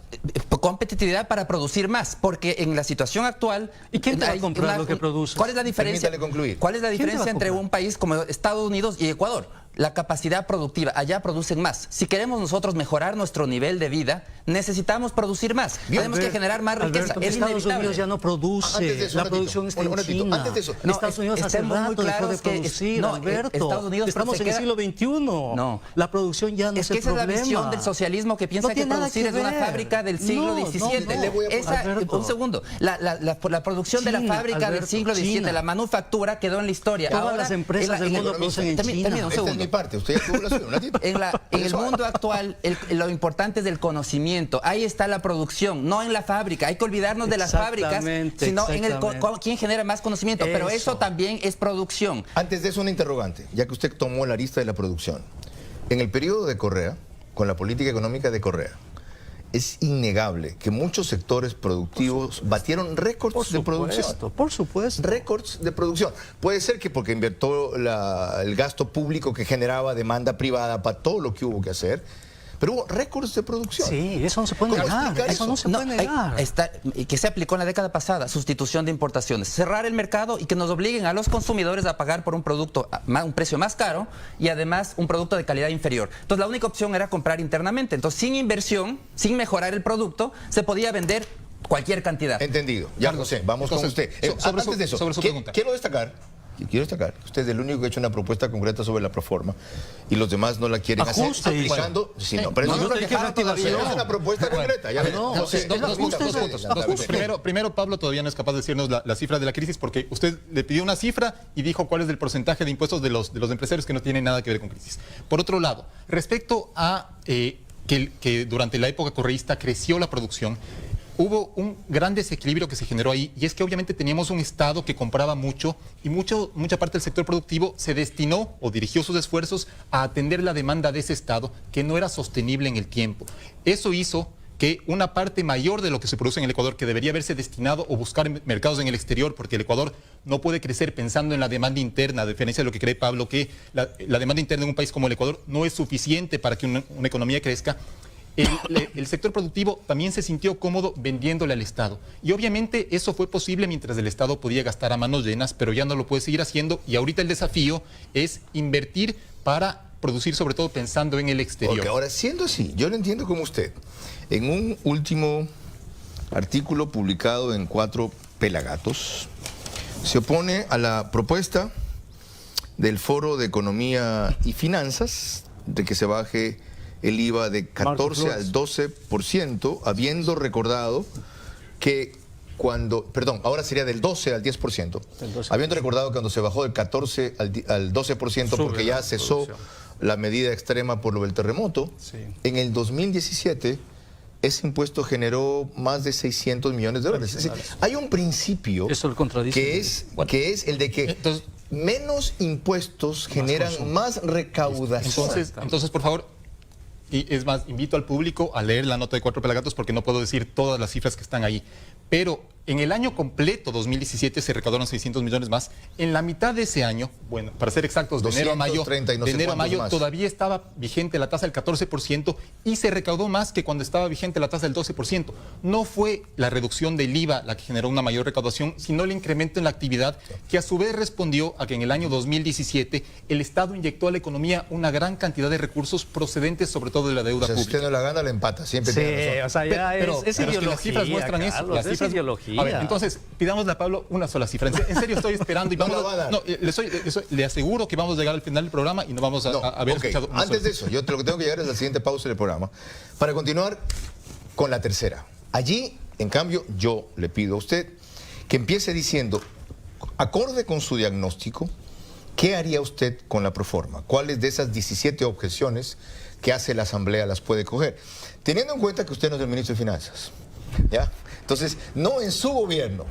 Competitividad para producir más, porque en la situación actual... ¿Y quién te va a hay comprar lo que produces? ¿Cuál es la diferencia? Permítale concluir. ¿Cuál es la ¿Quién te va a diferencia entre comprar? un país como Estados Unidos y Ecuador? La capacidad productiva. Allá producen más. Si queremos nosotros mejorar nuestro nivel de vida, necesitamos producir más. Tenemos que generar más riqueza. Alberto, Es Estados inevitable. Unidos ya no produce. Antes de eso, La un producción ratito, está un en ratito. China. Antes de eso, No, Estados Unidos hace estemos muy rato dejó de claros que producir, no, Alberto. Estados Unidos Estamos se en el queda- siglo XXI. No. La producción ya no Es es que el esa es la problema. visión del socialismo que piensa No que tiene nada producir que es una ver. fábrica del siglo No, XVII. no, Le voy a Esa- Alberto. un segundo. La producción de la China, fábrica del Alberto, siglo XVII, China. la manufactura, quedó en la historia. Todas Ahora, las empresas del en mundo producen en China. termino, un Esta es segundo. mi parte, usted ya tuvo la suya, un ratito. En el mundo actual, lo importante es el conocimiento. Ahí está la producción, no en la fábrica. Hay que olvidarnos de las fábricas, Exactamente, sino en exactamente. quién genera más conocimiento. Pero eso Eso. también es producción. Antes de eso, una interrogante, ya que usted tomó la lista de la producción. En el periodo de Correa, con la política económica de Correa, es innegable que muchos sectores productivos batieron récords de producción. Por supuesto. Récords de producción. Puede ser que porque invirtió el gasto público que generaba demanda privada para todo lo que hubo que hacer, pero hubo récords de producción. Sí, eso no se puede ¿Cómo negar. explicar Eso no se No, puede negar. que se aplicó en la década pasada, sustitución de importaciones, cerrar el mercado y que nos obliguen a los consumidores a pagar por un producto a un precio más caro y además un producto de calidad inferior. Entonces la única opción era comprar internamente. Entonces sin inversión, sin mejorar el producto, se podía vender cualquier cantidad. Entendido. Ya, José, vamos con usted. Antes de eso, sobre su pregunta. quiero destacar que usted es el único que ha hecho una propuesta concreta sobre la proforma y los demás no la quieren Ajuste, hacer aplicando. Sí, no, pero no, eso no te dije reactivación. es una propuesta concreta. Ya, No, José, dos puntos. Primero, Pablo todavía no es capaz de decirnos la cifra de la crisis porque usted le pidió una cifra y dijo cuál es el porcentaje de impuestos de los empresarios que no tiene nada que ver con crisis. Por otro lado, respecto a que durante la época correísta creció la producción, hubo un gran desequilibrio que se generó ahí y es que obviamente teníamos un Estado que compraba mucho y mucha parte del sector productivo se destinó o dirigió sus esfuerzos a atender la demanda de ese Estado que no era sostenible en el tiempo. Eso hizo que una parte mayor de lo que se produce en el Ecuador, que debería haberse destinado o buscar mercados en el exterior, porque el Ecuador no puede crecer pensando en la demanda interna, a diferencia de lo que cree Pablo, que la demanda interna en un país como el Ecuador no es suficiente para que una economía crezca. El sector productivo también se sintió cómodo vendiéndole al Estado. Y obviamente eso fue posible mientras el Estado podía gastar a manos llenas, pero ya no lo puede seguir haciendo. Y ahorita el desafío es invertir para producir, sobre todo pensando en el exterior. Porque ahora, siendo así, yo lo entiendo como usted. En un último artículo publicado en 4 Pelagatos, se opone a la propuesta del Foro de Economía y Finanzas de que se baje el IVA de 14 al 12%, habiendo recordado que ahora sería del 12 al 10%, habiendo recordado cuando se bajó del 14 al 12% porque ya cesó la medida extrema por lo del terremoto, en el 2017 ese impuesto generó más de 600 millones de dólares. Es decir, hay un principio Eso lo contradice. que es el de que Entonces, menos impuestos generan más recaudación. Entonces, por favor, y es más, invito al público a leer la nota de Cuatro Pelagatos porque no puedo decir todas las cifras que están ahí. Pero en el año completo, 2017, se recaudaron 600 millones más. En la mitad de ese año, bueno, para ser exactos, de enero a mayo, 230 y no sé de enero a cuántos mayo más. todavía estaba vigente la tasa del 14% y se recaudó más que cuando estaba vigente la tasa del 12%. No fue la reducción del IVA la que generó una mayor recaudación, sino el incremento en la actividad, que a su vez respondió a que en el año 2017 el Estado inyectó a la economía una gran cantidad de recursos procedentes sobre todo de la deuda O sea, si pública. usted no la gana, la empata. Siempre Sí, tiene razón. o sea, ya Pero es que ideología, las cifras muestran eso. Carlos, Las es cifras, ideología. A ver, entonces, pidámosle a Pablo una sola cifra. En serio estoy esperando y No vamos la va a dar. No, le aseguro que vamos a llegar al final del programa y no vamos a, No, a haber ok. escuchado una Antes sola de eso, yo lo que tengo que llegar es la siguiente pausa del programa para continuar con la tercera. Allí, en cambio, yo le pido a usted que empiece diciendo, acorde con su diagnóstico, ¿qué haría usted con la proforma? ¿Cuáles de esas 17 objeciones que hace la Asamblea las puede coger? Teniendo en cuenta que usted no es el ministro de Finanzas, ¿ya? Entonces, no en su gobierno,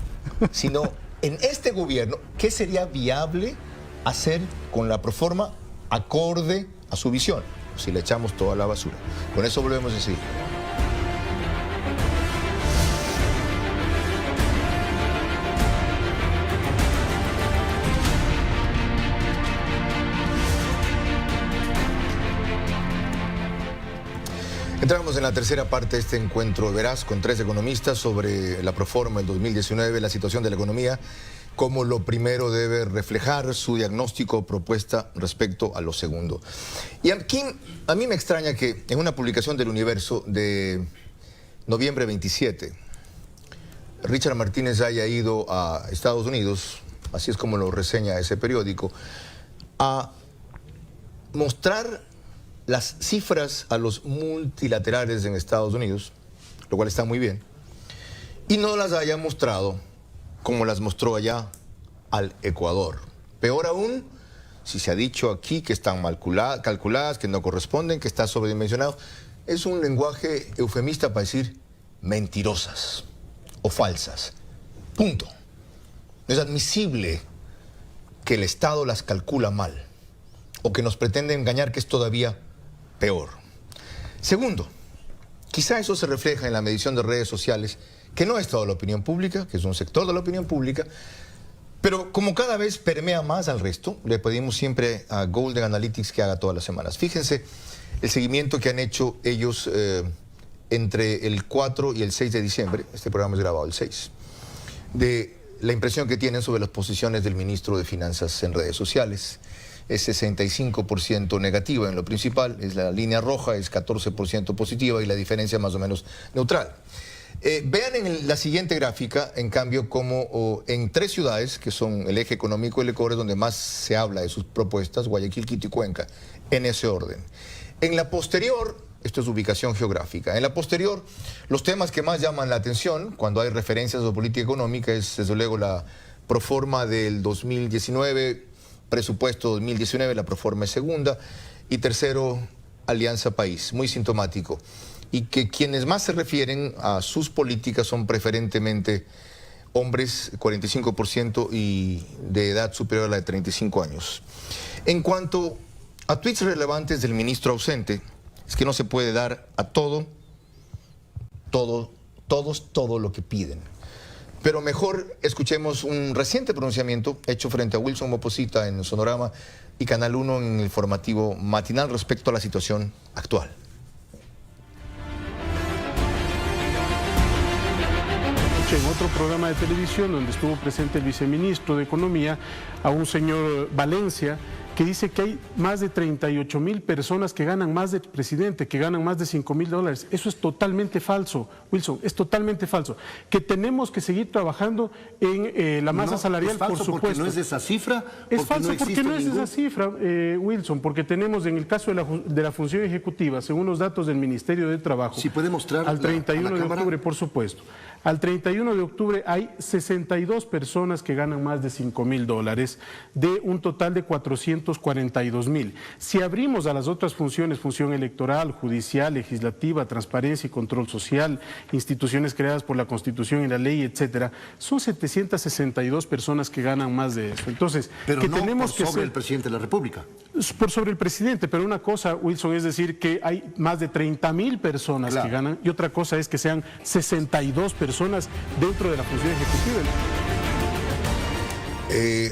sino en este gobierno, ¿qué sería viable hacer con la proforma acorde a su visión? Si le echamos toda la basura. Con eso volvemos a decir. Entramos en la tercera parte de este encuentro veraz con 3 economistas sobre la proforma del 2019, la situación de la economía, cómo lo primero debe reflejar su diagnóstico o propuesta respecto a lo segundo. Y aquí a mí me extraña que en una publicación del Universo de noviembre 27, Richard Martínez haya ido a Estados Unidos, así es como lo reseña ese periódico, a mostrar las cifras a los multilaterales en Estados Unidos, lo cual está muy bien, y no las haya mostrado como las mostró allá al Ecuador. Peor aún, si se ha dicho aquí que están mal calculadas, que no corresponden, que está sobredimensionado, es un lenguaje eufemista para decir mentirosas o falsas. Punto. No es admisible que el Estado las calcula mal o que nos pretende engañar, que es todavía peor. Segundo, quizá eso se refleja en la medición de redes sociales, que no es toda la opinión pública, que es un sector de la opinión pública, pero como cada vez permea más al resto, le pedimos siempre a Golden Analytics que haga todas las semanas. Fíjense el seguimiento que han hecho ellos entre el 4 y el 6 de diciembre, este programa es grabado el 6, de la impresión que tienen sobre las posiciones del ministro de Finanzas en redes sociales. Es 65% negativa en lo principal, es la línea roja, es 14% positiva y la diferencia más o menos neutral. Vean en la siguiente gráfica, en cambio, como en 3 ciudades, que son el eje económico del Ecuador, donde más se habla de sus propuestas, Guayaquil, Quito y Cuenca, en ese orden. En la posterior, esto es ubicación geográfica, en la posterior, los temas que más llaman la atención, cuando hay referencias a política económica, es desde luego la proforma del 2019, presupuesto 2019, la proforma es segunda, y tercero, Alianza País, muy sintomático. Y que quienes más se refieren a sus políticas son preferentemente hombres, 45%, y de edad superior a la de 35 años. En cuanto a tweets relevantes del ministro ausente, es que no se puede dar a todos todo lo que piden. Pero mejor escuchemos un reciente pronunciamiento hecho frente a Wilson Moposita en Sonorama y Canal 1 en el informativo matinal respecto a la situación actual. En otro programa de televisión donde estuvo presente el viceministro de Economía, a un señor Valencia, que dice que hay más de 38.000 personas que ganan más del presidente, que ganan más de $5.000. Eso es totalmente falso, Wilson, es totalmente falso. Que tenemos que seguir trabajando en la masa salarial, por supuesto. Porque no es de esa cifra. Es falso porque no es de esa cifra, Wilson, porque tenemos en el caso de la función ejecutiva, según los datos del Ministerio de Trabajo, si puede mostrar al 31 de octubre, por supuesto. Al 31 de octubre hay 62 personas que ganan más de $5.000, de un total de 442,000. Si abrimos a las otras funciones, función electoral, judicial, legislativa, transparencia y control social, instituciones creadas por la Constitución y la ley, etcétera, son 762 personas que ganan más de eso. Entonces, pero que no tenemos por que sobre el presidente de la República. Por sobre el presidente, pero una cosa, Wilson, es decir que hay más de 30,000 personas que ganan, y otra cosa es que sean 62 personas dentro de la función ejecutiva.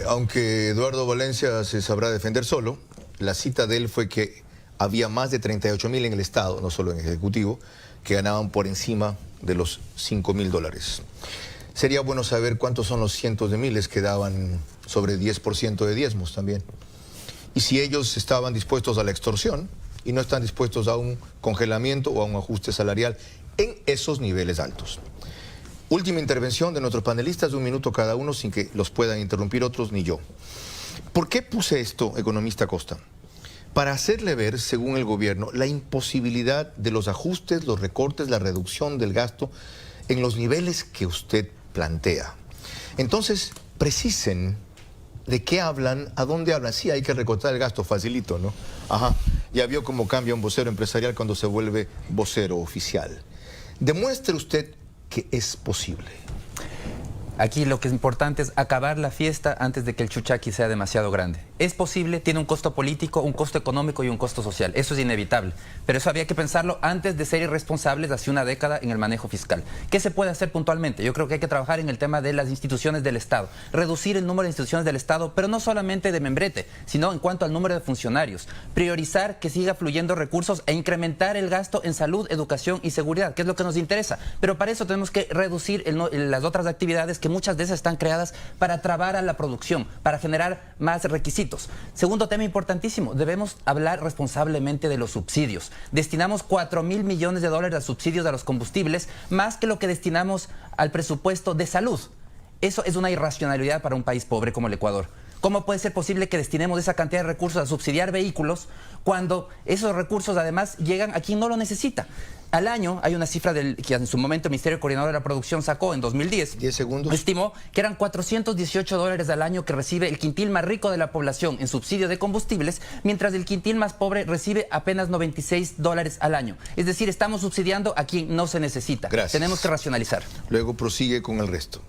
Aunque Eduardo Valencia se sabrá defender solo, la cita de él fue que había más de 38,000 en el Estado, no solo en el Ejecutivo, que ganaban por encima de los $5.000. Sería bueno saber cuántos son los cientos de miles que daban sobre 10% de diezmos también. Y si ellos estaban dispuestos a la extorsión y no están dispuestos a un congelamiento o a un ajuste salarial en esos niveles altos. Última intervención de nuestros panelistas, de 1 minuto cada uno, sin que los puedan interrumpir otros ni yo. ¿Por qué puse esto, economista Costa? Para hacerle ver, según el gobierno, la imposibilidad de los ajustes, los recortes, la reducción del gasto en los niveles que usted plantea. Entonces, precisen de qué hablan, a dónde hablan. Sí, hay que recortar el gasto, facilito, ¿no? Ajá, ya vio cómo cambia un vocero empresarial cuando se vuelve vocero oficial. Demuestre usted que es posible. Aquí lo que es importante es acabar la fiesta antes de que el chuchaqui sea demasiado grande. Es posible, tiene un costo político, un costo económico y un costo social. Eso es inevitable. Pero eso había que pensarlo antes de ser irresponsables hace una década en el manejo fiscal. ¿Qué se puede hacer puntualmente? Yo creo que hay que trabajar en el tema de las instituciones del Estado. Reducir el número de instituciones del Estado, pero no solamente de membrete, sino en cuanto al número de funcionarios. Priorizar que siga fluyendo recursos e incrementar el gasto en salud, educación y seguridad, que es lo que nos interesa. Pero para eso tenemos que reducir las otras actividades que muchas de esas están creadas para trabar a la producción, para generar más requisitos. Segundo tema importantísimo, debemos hablar responsablemente de los subsidios. Destinamos $4,000 millones a subsidios a los combustibles, más que lo que destinamos al presupuesto de salud. Eso es una irracionalidad para un país pobre como el Ecuador. ¿Cómo puede ser posible que destinemos esa cantidad de recursos a subsidiar vehículos cuando esos recursos además llegan a quien no lo necesita? Al año hay una cifra que en su momento el Ministerio Coordinador de la Producción sacó en 2010. 10 segundos. Estimó que eran $418 al año que recibe el quintil más rico de la población en subsidio de combustibles, mientras el quintil más pobre recibe apenas $96 al año. Es decir, estamos subsidiando a quien no se necesita. Gracias. Tenemos que racionalizar. Luego prosigue con el resto.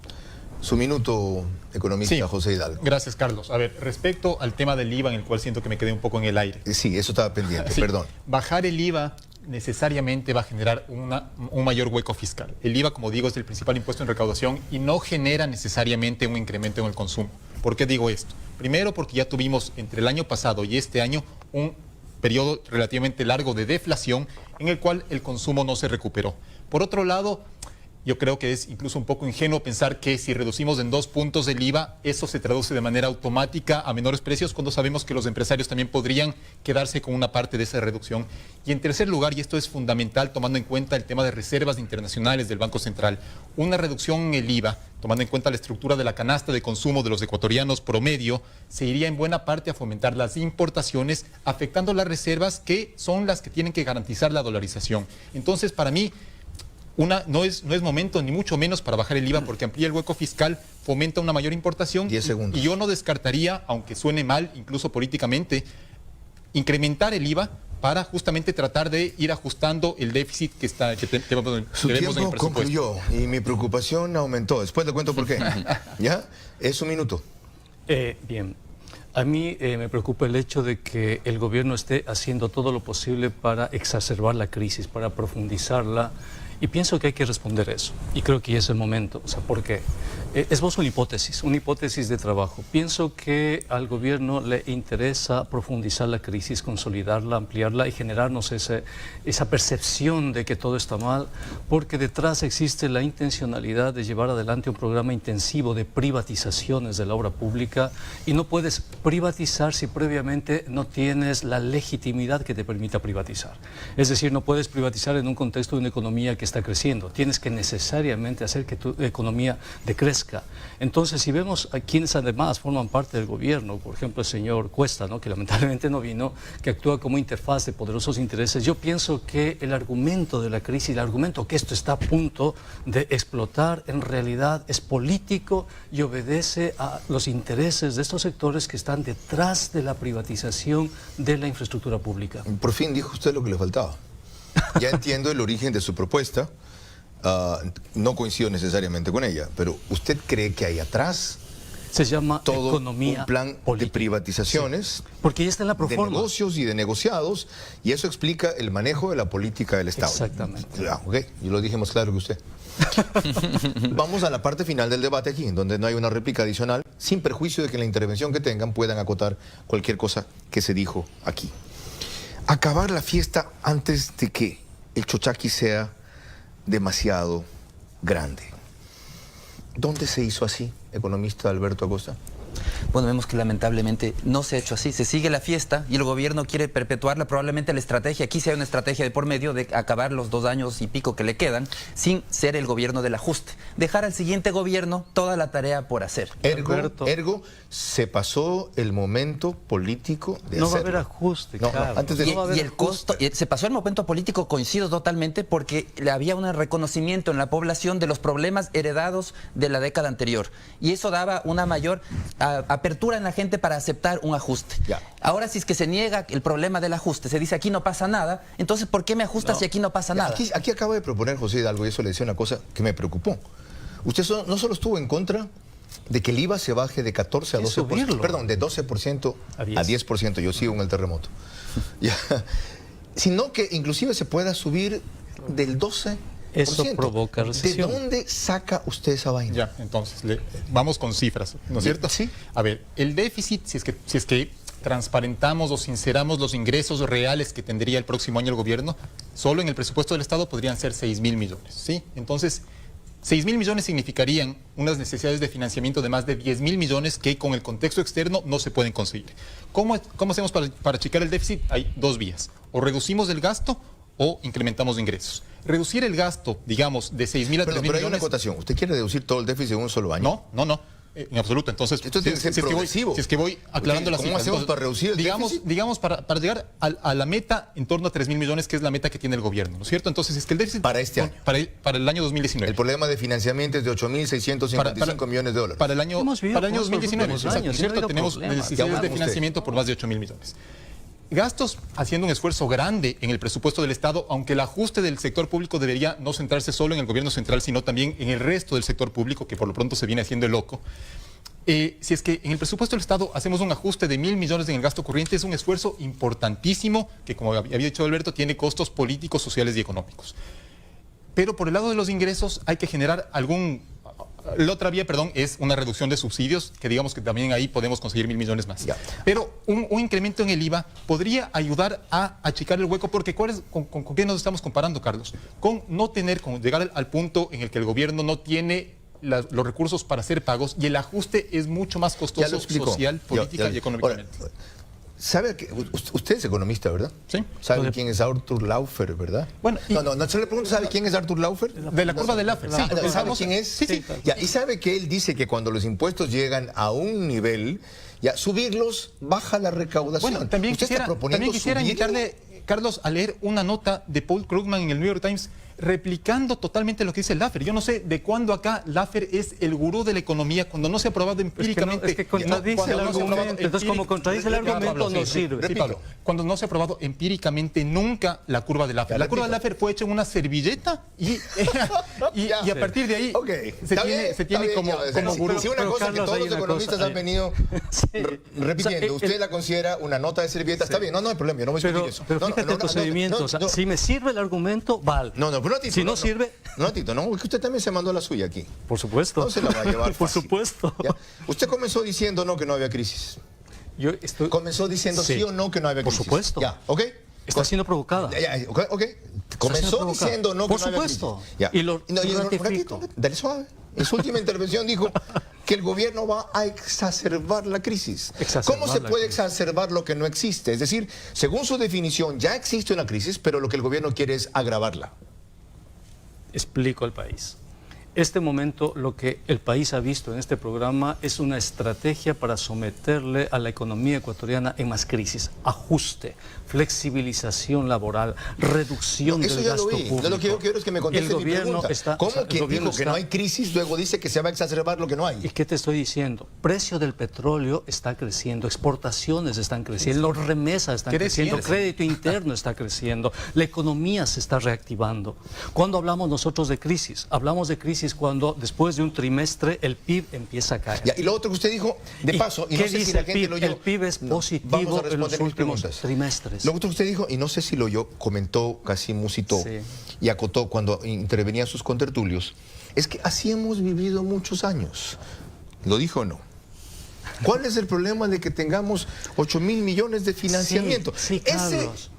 Su minuto, economista. Sí. José Hidalgo. Gracias, Carlos. A ver, respecto al tema del IVA, en el cual siento que me quedé un poco en el aire. Sí, eso estaba pendiente, sí. Perdón. Bajar el IVA necesariamente va a generar un mayor hueco fiscal. El IVA, como digo, es el principal impuesto en recaudación y no genera necesariamente un incremento en el consumo. ¿Por qué digo esto? Primero, porque ya tuvimos entre el año pasado y este año un periodo relativamente largo de deflación en el cual el consumo no se recuperó. Por otro lado, yo creo que es incluso un poco ingenuo pensar que si reducimos en 2 puntos el IVA, eso se traduce de manera automática a menores precios, cuando sabemos que los empresarios también podrían quedarse con una parte de esa reducción. Y en tercer lugar, y esto es fundamental tomando en cuenta el tema de reservas internacionales del Banco Central, una reducción en el IVA, tomando en cuenta la estructura de la canasta de consumo de los ecuatorianos promedio, se iría en buena parte a fomentar las importaciones, afectando las reservas que son las que tienen que garantizar la dolarización. Entonces, para mí, no es momento ni mucho menos para bajar el IVA, porque amplía el hueco fiscal, fomenta una mayor importación. 10 segundos. Y yo no descartaría, aunque suene mal, incluso políticamente, incrementar el IVA para justamente tratar de ir ajustando el déficit que tenemos en el presupuesto. Su tiempo concluyó y mi preocupación aumentó. Después le cuento por qué. ¿Ya? Es un minuto. Bien. A mí me preocupa el hecho de que el gobierno esté haciendo todo lo posible para exacerbar la crisis, para profundizarla. Y pienso que hay que responder eso. Y creo que ya es el momento. O sea, ¿por qué? Esbozo una hipótesis de trabajo. Pienso que al gobierno le interesa profundizar la crisis, consolidarla, ampliarla y generarnos esa percepción de que todo está mal, porque detrás existe la intencionalidad de llevar adelante un programa intensivo de privatizaciones de la obra pública, y no puedes privatizar si previamente no tienes la legitimidad que te permita privatizar. Es decir, no puedes privatizar en un contexto de una economía que está creciendo. Tienes que necesariamente hacer que tu economía decrezca. gigantesca. Entonces, si vemos a quienes además forman parte del gobierno, por ejemplo el señor Cuesta, ¿no?, que lamentablemente no vino, que actúa como interfaz de poderosos intereses, yo pienso que el argumento de la crisis, el argumento que esto está a punto de explotar, en realidad es político y obedece a los intereses de estos sectores que están detrás de la privatización de la infraestructura pública. Por fin dijo usted lo que le faltaba. Ya entiendo el origen de su propuesta. No coincido necesariamente con ella, pero ¿usted cree que hay atrás se llama todo economía un plan política de privatizaciones, sí, porque ya está en la de proforma, negocios y de negociados, y eso explica el manejo de la política del Estado? Exactamente. Ok, yo lo dije más claro que usted. Vamos a la parte final del debate aquí, en donde no hay una réplica adicional, sin perjuicio de que en la intervención que tengan puedan acotar cualquier cosa que se dijo aquí. Acabar la fiesta antes de que el chochaqui sea demasiado grande. ¿Dónde se hizo así, economista Alberto Acosta? Bueno, vemos que lamentablemente no se ha hecho así. Se sigue la fiesta y el gobierno quiere perpetuarla. Probablemente la estrategia, aquí sí hay una estrategia de por medio de acabar los 2 años y pico que le quedan sin ser el gobierno del ajuste. Dejar al siguiente gobierno toda la tarea por hacer. Ergo, se pasó el momento político de no hacerlo. va a haber ajuste, No, claro. antes de... Y el costo, se pasó el momento político, coincido totalmente, porque había un reconocimiento en la población de los problemas heredados de la década anterior. Y eso daba una mayor apertura en la gente para aceptar un ajuste. Ya. Ahora, si es que se niega el problema del ajuste, se dice aquí no pasa nada, entonces ¿por qué me ajustas si aquí no pasa nada? Aquí acaba de proponer José Hidalgo, y eso le decía una cosa que me preocupó. Usted no solo estuvo en contra de que el IVA se baje de 14 a 12%, perdón, de 12% a 10%, yo sigo en el terremoto, ya, sino que inclusive se pueda subir del 12%. Eso provoca recesión. ¿De dónde saca usted esa vaina? Ya, entonces, vamos con cifras, ¿no es cierto? Sí. A ver, el déficit, si es que transparentamos o sinceramos los ingresos reales que tendría el próximo año el gobierno, solo en el presupuesto del Estado podrían ser 6.000 millones, ¿sí? Entonces, 6.000 millones significarían unas necesidades de financiamiento de más de 10.000 millones que con el contexto externo no se pueden conseguir. ¿Cómo hacemos para achicar el déficit? Hay 2 vías. O reducimos el gasto o incrementamos ingresos. Reducir el gasto, digamos, de 6.000 a 3.000 millones... Pero hay una acotación. ¿Usted quiere reducir todo el déficit en un solo año? No. En absoluto. Entonces, esto tiene que ser progresivo. Si es que voy aclarando las cifras. ¿Cómo hacemos para reducir el déficit? Digamos, para llegar a la meta en torno a 3.000 millones, que es la meta que tiene el gobierno, ¿no es cierto? Entonces, es que el déficit... Para este año. Para el año 2019. El problema de financiamiento es de 8.655 millones de dólares. Para el año 2019, años, ¿cierto? Tenemos necesidades de financiamiento por más de 8.000 millones. Gastos haciendo un esfuerzo grande en el presupuesto del Estado, aunque el ajuste del sector público debería no centrarse solo en el gobierno central, sino también en el resto del sector público, que por lo pronto se viene haciendo el loco. Si es que en el presupuesto del Estado hacemos un ajuste de 1.000 millones en el gasto corriente, es un esfuerzo importantísimo que, como había dicho Alberto, tiene costos políticos, sociales y económicos. Pero por el lado de los ingresos hay que generar la otra vía, es una reducción de subsidios, que digamos que también ahí podemos conseguir 1.000 millones más. Ya. Pero un incremento en el IVA podría ayudar a achicar el hueco, porque ¿con qué nos estamos comparando, Carlos? Con llegar al punto en el que el gobierno no tiene los recursos para hacer pagos y el ajuste es mucho más costoso social, política y económicamente. Ahora, ¿sabe que usted es economista, verdad? Sí. ¿Sabe quién es Arthur Laufer, verdad? Bueno, no, se le pregunto, ¿sabe quién es Arthur Laufer? De la curva de Laffer, sí. ¿Sabe quién es? Sí. Ya, y sabe que él dice que cuando los impuestos llegan a un nivel, ya subirlos baja la recaudación. Bueno, también ¿Usted está proponiendo quisiera invitarle, Carlos, a leer una nota de Paul Krugman en el New York Times replicando totalmente lo que dice Laffer. Yo no sé de cuándo acá Laffer es el gurú de la economía, cuando no se ha probado empíricamente. Es que contradice el argumento. Entonces, como contradice el argumento, no sirve. Sí, Pablo, cuando no se ha probado empíricamente nunca la curva de Laffer. La curva de Laffer fue hecha en una servilleta y a partir de ahí se tiene como gurú. Si una cosa que todos los economistas han venido repitiendo, usted la considera una nota de servilleta, está bien, no hay problema, yo no voy a discutir eso. Pero fíjate el procedimiento, si me sirve el argumento, vale. Si no sirve... No, Tito, no, porque usted también se mandó la suya aquí. Por supuesto. No se la va a llevar Por fácil. supuesto. ¿Ya? Usted comenzó diciendo que no había crisis. Comenzó diciendo sí o no que no había crisis. Por supuesto. Ya, ¿ok? Está siendo provocada. Ok. Comenzó diciendo no que no había crisis. Por supuesto. Ya. Y lo ratifico. Dale suave. En su última intervención dijo que el gobierno va a exacerbar la crisis. ¿Cómo se puede exacerbar lo que no existe? Es decir, según su definición, ya existe una crisis, pero lo que el gobierno quiere es agravarla. Explico al país. Este momento, lo que el país ha visto en este programa es una estrategia para someterle a la economía ecuatoriana en más crisis, ajuste, flexibilización laboral, reducción del gasto público. No, lo que yo quiero es que me conteste mi pregunta. ¿Cómo quien dijo que no hay crisis luego dice que se va a exacerbar lo que no hay? ¿Y qué te estoy diciendo? Precio del petróleo está creciendo, exportaciones están creciendo, las remesas están creciendo, crédito interno está creciendo, la economía se está reactivando. ¿Cuándo hablamos nosotros de crisis? Hablamos de crisis cuando después de un trimestre el PIB empieza a caer. Ya, y lo otro que usted dijo, de paso, y no sé si la gente lo oyó. El PIB es positivo en los últimos trimestres. Lo otro que usted dijo, y no sé si lo oyó, comentó, casi musitó y acotó cuando intervenían sus contertulios, es que así hemos vivido muchos años. ¿Lo dijo o no? ¿Cuál es el problema de que tengamos 8.000 millones de financiamiento? Ese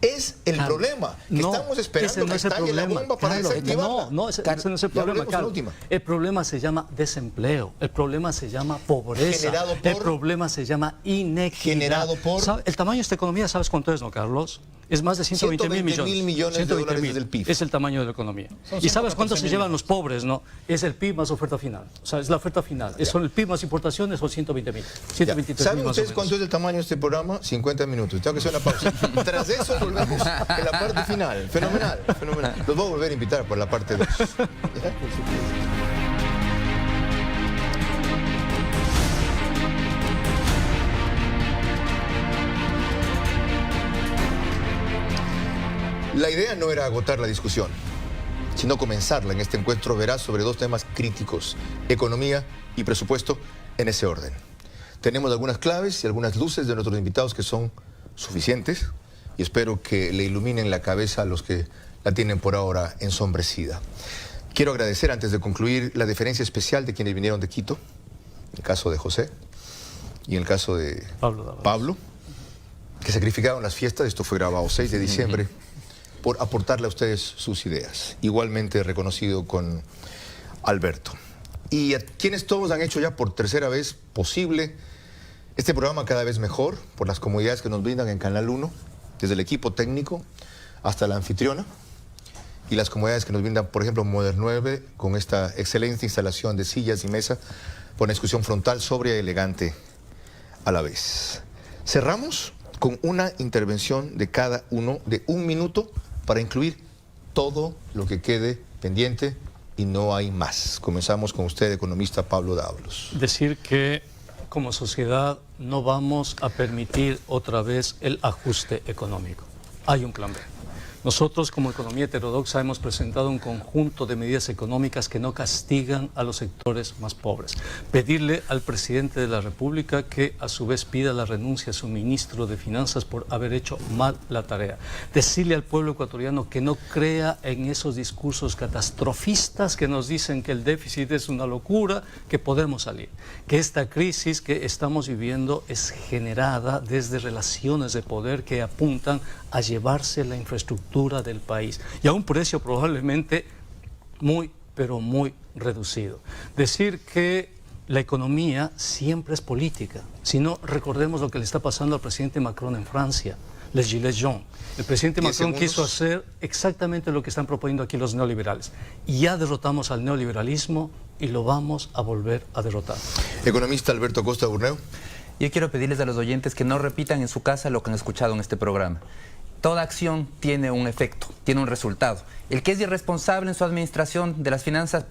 es el problema. Que estamos esperando que estalle la bomba para desactivarla. No, ese no es el problema, Carlos. El problema se llama desempleo. El problema se llama pobreza. El problema se llama inequidad. Generado por... El tamaño de esta economía, ¿sabes cuánto es, no, Carlos? Es más de 120.000 millones de dólares del PIB. Es el tamaño de la economía. ¿Y sabes cuánto se llevan los pobres? No, es el PIB más oferta final. O sea, es la oferta final. Son el PIB más importaciones, son 120.000. 123.000. ¿Saben ustedes cuánto es el tamaño de este programa? 50 minutos. Tengo que hacer una pausa. Tras eso volvemos en la parte final. Fenomenal, fenomenal. Los voy a volver a invitar por la parte 2. La idea no era agotar la discusión, sino comenzarla en este encuentro veraz sobre dos temas críticos, economía y presupuesto, en ese orden. Tenemos algunas claves y algunas luces de nuestros invitados que son suficientes y espero que le iluminen la cabeza a los que la tienen por ahora ensombrecida. Quiero agradecer, antes de concluir, la deferencia especial de quienes vinieron de Quito, en el caso de José y en el caso de Pablo, que sacrificaron las fiestas, esto fue grabado 6 de diciembre, por aportarle a ustedes sus ideas. Igualmente reconocido con Alberto. Y a quienes todos han hecho ya por tercera vez posible este programa cada vez mejor, por las comodidades que nos brindan en Canal 1, desde el equipo técnico hasta la anfitriona, y las comodidades que nos brindan, por ejemplo, Modern 9, con esta excelente instalación de sillas y mesa, por una discusión frontal, sobria y elegante a la vez. Cerramos con una intervención de cada uno de 1 minuto para incluir todo lo que quede pendiente y no hay más. Comenzamos con usted, economista Pablo Dávalos. Decir que como sociedad no vamos a permitir otra vez el ajuste económico. Hay un plan B. Nosotros, como economía heterodoxa, hemos presentado un conjunto de medidas económicas que no castigan a los sectores más pobres. Pedirle al presidente de la República que, a su vez, pida la renuncia a su ministro de Finanzas por haber hecho mal la tarea. Decirle al pueblo ecuatoriano que no crea en esos discursos catastrofistas que nos dicen que el déficit es una locura, que podemos salir. Que esta crisis que estamos viviendo es generada desde relaciones de poder que apuntan a llevarse la infraestructura del país y a un precio probablemente muy, pero muy reducido. Decir que la economía siempre es política. Si no, recordemos lo que le está pasando al presidente Macron en Francia, les gilets jaunes. El presidente Macron quiso hacer exactamente lo que están proponiendo aquí los neoliberales. Y ya derrotamos al neoliberalismo y lo vamos a volver a derrotar. Economista Alberto Costa Burneo. Yo quiero pedirles a los oyentes que no repitan en su casa lo que han escuchado en este programa. Toda acción tiene un efecto, tiene un resultado. El que es irresponsable en su administración de las finanzas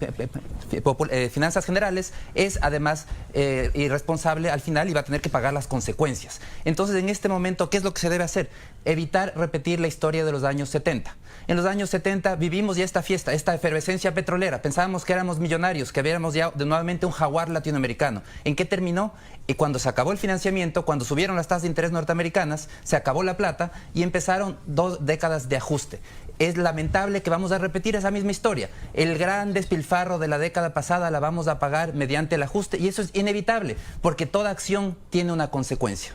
generales es además irresponsable al final y va a tener que pagar las consecuencias. Entonces, en este momento, ¿qué es lo que se debe hacer? Evitar repetir la historia de los años 70. En los años 70 vivimos ya esta fiesta, esta efervescencia petrolera. Pensábamos que éramos millonarios, que habíamos ya nuevamente un jaguar latinoamericano. ¿En qué terminó? Y cuando se acabó el financiamiento, cuando subieron las tasas de interés norteamericanas, se acabó la plata y empezaron 2 décadas de ajuste. Es lamentable que vamos a repetir esa misma historia. El gran despilfarro de la década pasada la vamos a pagar mediante el ajuste y eso es inevitable, porque toda acción tiene una consecuencia.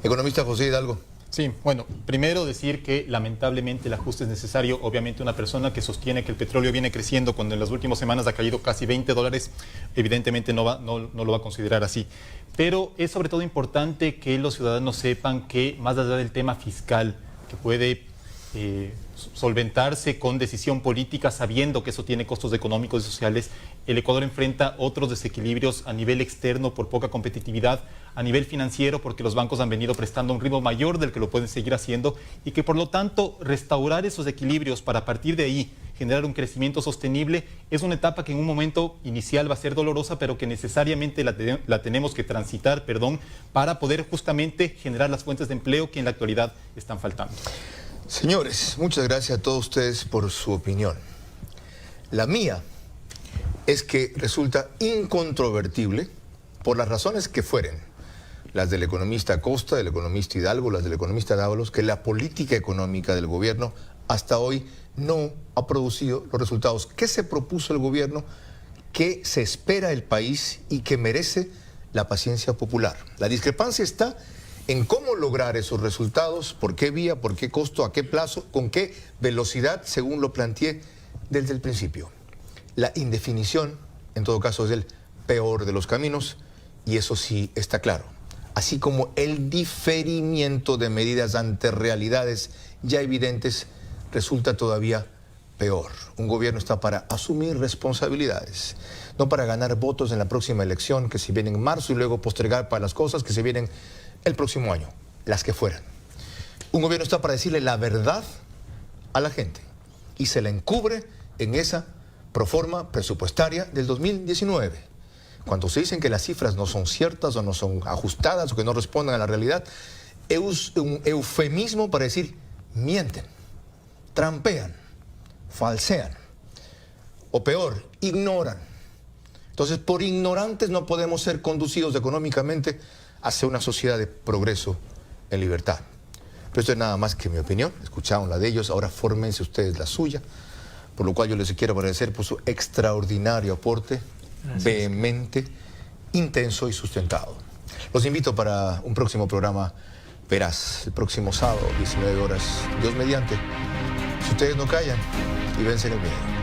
Economista José Hidalgo. Sí, bueno, primero decir que lamentablemente el ajuste es necesario. Obviamente una persona que sostiene que el petróleo viene creciendo cuando en las últimas semanas ha caído casi $20, evidentemente no lo va a considerar así. Pero es sobre todo importante que los ciudadanos sepan que más allá del tema fiscal, que puede solventarse con decisión política, sabiendo que eso tiene costos económicos y sociales. El Ecuador enfrenta otros desequilibrios a nivel externo por poca competitividad, a nivel financiero porque los bancos han venido prestando a un ritmo mayor del que lo pueden seguir haciendo, y que por lo tanto restaurar esos equilibrios para a partir de ahí generar un crecimiento sostenible es una etapa que en un momento inicial va a ser dolorosa, pero que necesariamente la tenemos que transitar, para poder justamente generar las fuentes de empleo que en la actualidad están faltando. Señores, muchas gracias a todos ustedes por su opinión. La mía es que resulta incontrovertible, por las razones que fueren, las del economista Acosta, del economista Hidalgo, las del economista Dávalos, que la política económica del gobierno hasta hoy no ha producido los resultados que se propuso el gobierno, que se espera el país y que merece la paciencia popular. La discrepancia está en cómo lograr esos resultados, por qué vía, por qué costo, a qué plazo, con qué velocidad, según lo planteé desde el principio. La indefinición, en todo caso, es el peor de los caminos, y eso sí está claro. Así como el diferimiento de medidas ante realidades ya evidentes resulta todavía peor. Un gobierno está para asumir responsabilidades, no para ganar votos en la próxima elección, que se viene en marzo, y luego postergar para las cosas que se vienen el próximo año, las que fueran. Un gobierno está para decirle la verdad a la gente, y se la encubre en esa proforma presupuestaria del 2019. Cuando se dicen que las cifras no son ciertas o no son ajustadas o que no responden a la realidad, es un eufemismo para decir mienten, trampean, falsean, o peor, ignoran. Entonces, por ignorantes no podemos ser conducidos económicamente hacia una sociedad de progreso en libertad. Pero esto es nada más que mi opinión. Escucharon la de ellos, ahora fórmense ustedes la suya, por lo cual yo les quiero agradecer por su extraordinario aporte. Gracias. Vehemente, intenso y sustentado. Los invito para un próximo programa Veraz, el próximo sábado, 19 horas, Dios mediante. Si ustedes no callan y vencen el miedo.